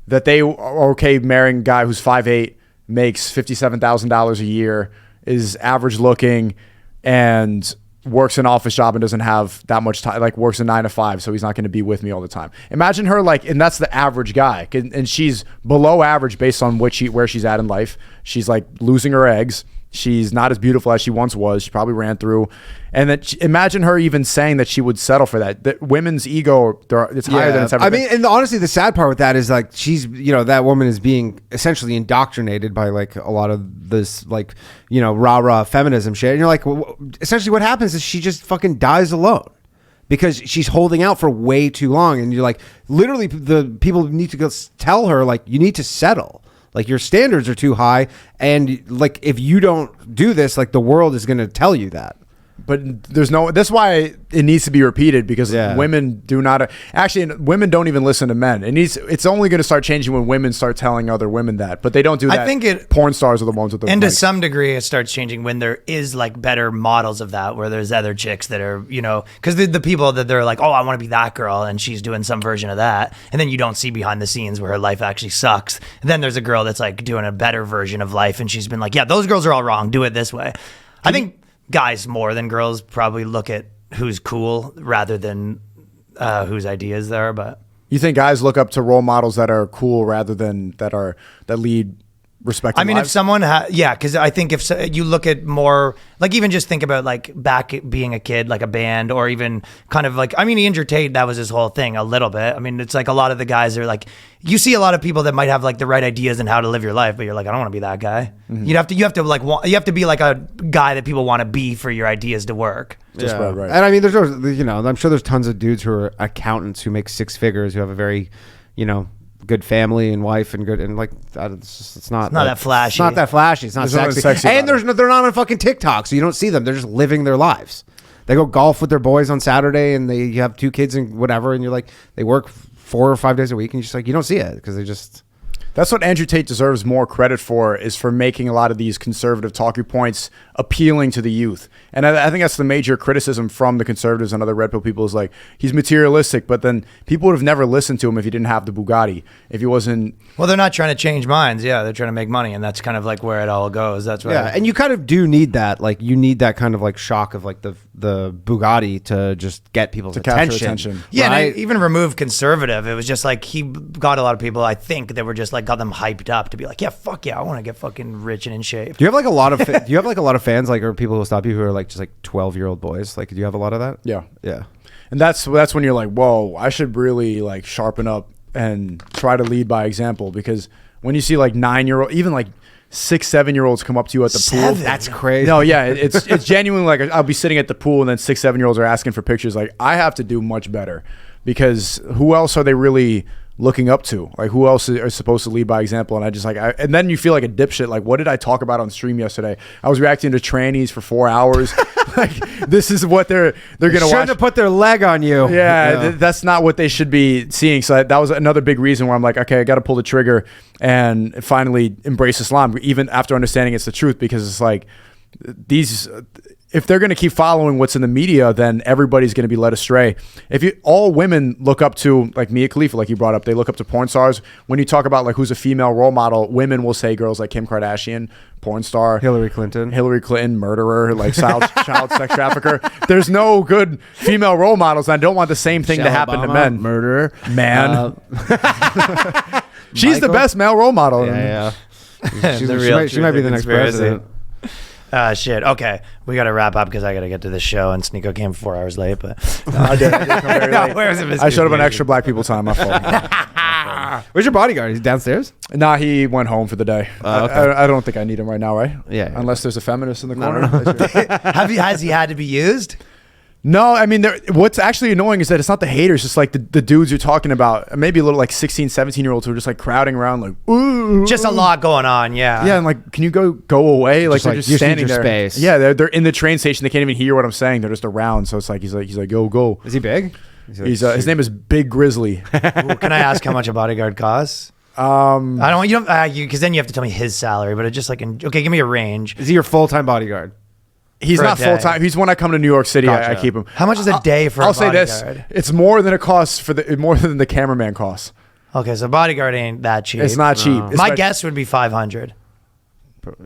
that they are okay marrying a guy who's 5'8", makes $57,000 a year, is average looking, and works an office job and doesn't have that much time, like works a 9 to 5, so he's not going to be with me all the time. Imagine her like, and that's the average guy, and she's below average based on where she's at in life. She's like losing her eggs. She's not as beautiful as she once was. She probably ran through, and that imagine her even saying that she would settle for that. That women's ego, it's higher than it's ever been. I mean, and honestly, the sad part with that is like she's, you know, that woman is being essentially indoctrinated by like a lot of this, like, you know, rah feminism shit. And you're like, essentially, what happens is she just fucking dies alone, because she's holding out for way too long. And you're like, literally, the people need to go tell her, like, you need to settle. Like your standards are too high, and like if you don't do this, like the world is going to tell you that. But there's no. That's why it needs to be repeated because Yeah. women do not. Actually, women don't even listen to men. It's only going to start changing when women start telling other women that. But they don't do that. I think porn stars are the ones with the. And to mics. some degree, it starts changing when there is like better models of that, where there's other chicks that are, because the people that they're like, oh, I want to be that girl, and she's doing some version of that, and then you don't see behind the scenes where her life actually sucks. And then there's a girl that's like doing a better version of life, and she's been like, yeah, those girls are all wrong. Do it this way. I think guys more than girls probably look at who's cool rather than whose ideas there are. But You think guys look up to role models that are cool rather than that lead respected I mean, lives? if someone because I think if you look at more, like even just think about like back being a kid, like a band, or even kind of like, I mean, Andrew Tate, that was his whole thing a little bit. I mean, it's like a lot of the guys are like, you see a lot of people that might have like the right ideas and how to live your life, but you're like, I don't want to be that guy. Mm-hmm. You have to be like a guy that people want to be for your ideas to work. Just right. And I mean, I'm sure there's tons of dudes who are accountants who make six figures, who have a very, good family and wife and good, and like it's not that flashy. It's not that flashy. It's not There's nothing sexy. sexy And about they're not on fucking TikTok, so you don't see them. They're just living their lives. They go golf with their boys on Saturday, and you have 2 kids and whatever, and you're like, they work 4 or 5 days a week, and you're just like, you don't see it because they just. That's what Andrew Tate deserves more credit for, is for making a lot of these conservative talking points appealing to the youth. And I think that's the major criticism from the conservatives and other red pill people, is like, he's materialistic, but then people would have never listened to him if he didn't have the Bugatti, if he wasn't. Well, they're not trying to change minds. Yeah, they're trying to make money, and that's kind of like where it all goes. That's right. Yeah, and you kind of do need that. Like, you need that kind of like shock of like the Bugatti to just get people's attention. Yeah, right? and even remove conservative. It was just like he got a lot of people, I think, that were just like got them hyped up to be like, yeah, fuck yeah, I want to get fucking rich and in shape. Do you have like a lot of do you have like a lot of fans, like, or people who stop you who are like just like 12-year-old boys? Like, do you have a lot of that? Yeah. Yeah. And that's when you're like, whoa, I should really like sharpen up and try to lead by example, because when you see like 9-year-old, even like 6-7-year-olds come up to you at the pool. That's crazy. No, yeah, it's genuinely like, I'll be sitting at the pool and then 6-7-year-olds are asking for pictures. Like, I have to do much better, because who else are they really looking up to? Like, who else are supposed to lead by example? And I just like, and then you feel like a dipshit. Like, what did I talk about on stream yesterday? I was reacting to trannies for 4 hours. Like, this is what they're gonna watch. Shouldn't have put their leg on you. Yeah, that's not what they should be seeing. So that was another big reason where I'm like, okay, I got to pull the trigger and finally embrace Islam, even after understanding it's the truth, because it's like these. If they're going to keep following what's in the media, then everybody's going to be led astray. All women look up to, like Mia Khalifa, like you brought up, they look up to porn stars. When you talk about like who's a female role model, women will say girls like Kim Kardashian, porn star, Hillary Clinton, murderer, like child sex trafficker. There's no good female role models. And I don't want the same thing to happen to men. Murderer, man. She's the best male role model. Yeah. She might be the next conspiracy. president. Shit. Okay, we got to wrap up because I got to get to the show, and Sneako came 4 hours late. But I did come very No, late. where was it? I showed up on extra black people time. My fault. Where's your bodyguard? He's downstairs? Nah, he went home for the day. Okay. I don't think I need him right now, right? Yeah. Unless there's a feminist in the corner. Has he had to be used? No, I mean, what's actually annoying is that it's not the haters, it's like the dudes you're talking about, maybe a little like 16, 17-year-olds who are just like crowding around like, ooh. Just a lot going on, yeah. Yeah, and like, can you go away? Like, they're just you just need standing your there. space. Yeah, they're in the train station. They can't even hear what I'm saying. They're just around. So it's like, he's like, go. Is he big? He's his name is Big Grizzly. Ooh, can I ask how much a bodyguard costs? I don't want because then you have to tell me his salary. But it's just like, okay, give me a range. Is he your full-time bodyguard? He's For a not day. full time. He's when I come to New York City, I Gotcha. keep him. How much is a day for I'll a bodyguard? say this: it's more than it costs more than the cameraman costs. Okay, so bodyguard ain't that cheap. It's not cheap. My Especially- guess would be 500.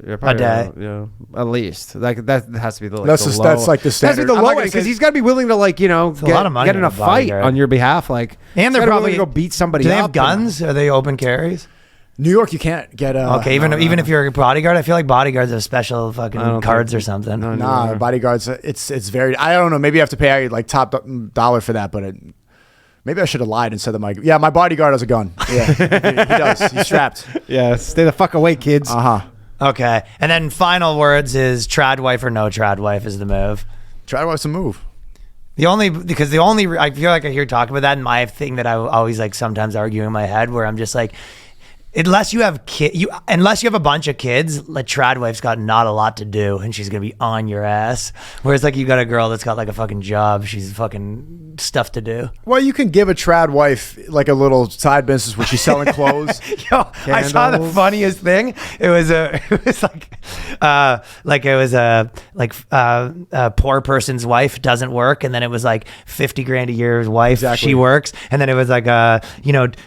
Yeah, A day. Yeah, at least. Like that has to be the That's the the- low. that's like the That's standard. the I'm not low gonna end because say- he's got to be willing to like a lot of money get in to a be a fight bodyguard. on your behalf. Like, And they're he's gotta be probably willing to go beat somebody. Do they up have guns? Are they open carries? New York, you can't get Okay, even if you're a bodyguard, I feel like bodyguards have special I fucking don't cards think- or something. No, Nah, bodyguards. It's very. I don't know. Maybe you have to pay like top dollar for that, but maybe I should have lied and said that my bodyguard has a gun. Yeah, he does. He's strapped. Yeah, stay the fuck away, kids. Okay, and then final words is Tradwife or no Tradwife is the move. Tradwife's a move. I feel like I hear talk about that, and my thing that I always like sometimes argue in my head where I'm just like, Unless you have unless you have a bunch of kids, like Tradwife's got not a lot to do, and she's gonna be on your ass. Whereas like you got a girl that's got like a fucking job, she's fucking stuff to do. Well, you can give a trad wife like a little side business where she's selling clothes. Yo, I saw the funniest thing. It was a poor person's wife doesn't work, and then it was like 50 grand a year's wife Exactly. she works, and then it was like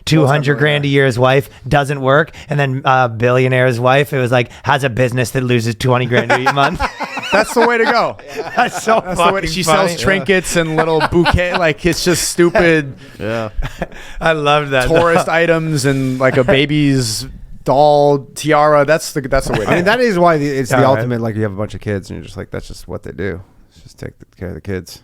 200 grand a year's wife doesn't work, and then billionaire's wife, it was like has a business that loses 20 grand a month. That's the way to go. That's so That's the way fucking she funny. sells trinkets and little bouquet. Like it's just stupid Yeah. I love that. tourist items and like a baby's doll tiara. That's the way to I go. mean, that is why it's the All right. ultimate. Like you have a bunch of kids, and you're just like, that's just what they do. It's just take care of the kids.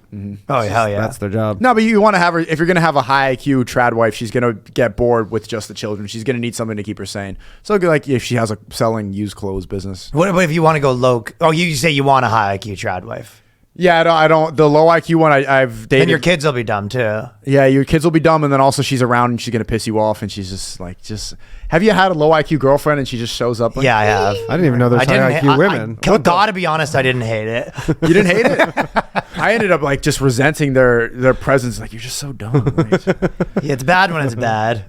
Oh hell yeah. That's their job. No, but you want to have her, if you're going to have a high IQ trad wife, she's going to get bored with just the children. She's going to need something to keep her sane. So like if she has a selling used clothes business. What if you want to go low? Oh, you say you want a high IQ trad wife. Yeah, I don't, the low IQ one I've dated. Then your kids will be dumb too. Yeah, your kids will be dumb, and then also she's around and she's going to piss you off, and she's just have you had a low IQ girlfriend and she just shows up? Like, Yeah, I have. I didn't even know there's high IQ women. Gotta be honest, I didn't hate it. You didn't hate it? I ended up like just resenting their presence. Like, you're just so dumb. Like, Yeah, it's bad when it's bad.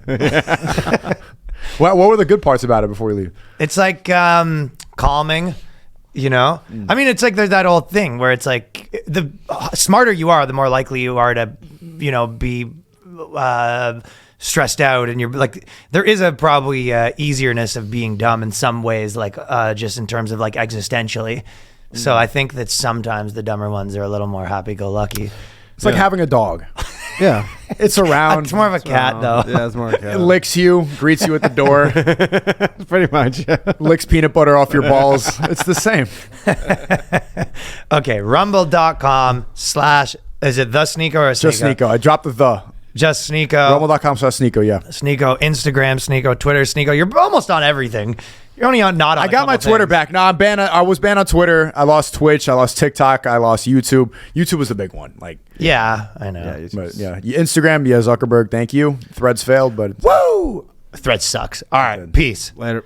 what were the good parts about it before we leave? It's like calming, you know? I mean, it's like there's that old thing where it's like the smarter you are, the more likely you are to, be stressed out, and you're like, there is a probably easierness of being dumb in some ways, like just in terms of like existentially. So I think that sometimes the dumber ones are a little more happy-go-lucky. It's like having a dog. Yeah. It's around. It's more of a cat, though. Yeah, it's more a It cat. licks you, greets you at the door, Pretty much. licks peanut butter off your balls. It's the same. Okay, rumble.com/ is it the Sneako or Just Sneako. I dropped the. Just Sneako. Rumble.com/Sneako, yeah. Sneako, Instagram, Sneako, Twitter, Sneako. You're almost on everything. You're only on not on. I got my Twitter back. No, I'm banned. I was banned on Twitter. I lost Twitch. I lost TikTok. I lost YouTube. YouTube was the big one. Like, Yeah, I know. Yeah, but yeah, Instagram. Yeah, Zuckerberg. Thank you. Threads failed, but Woo! Thread sucks. All right, peace. Later.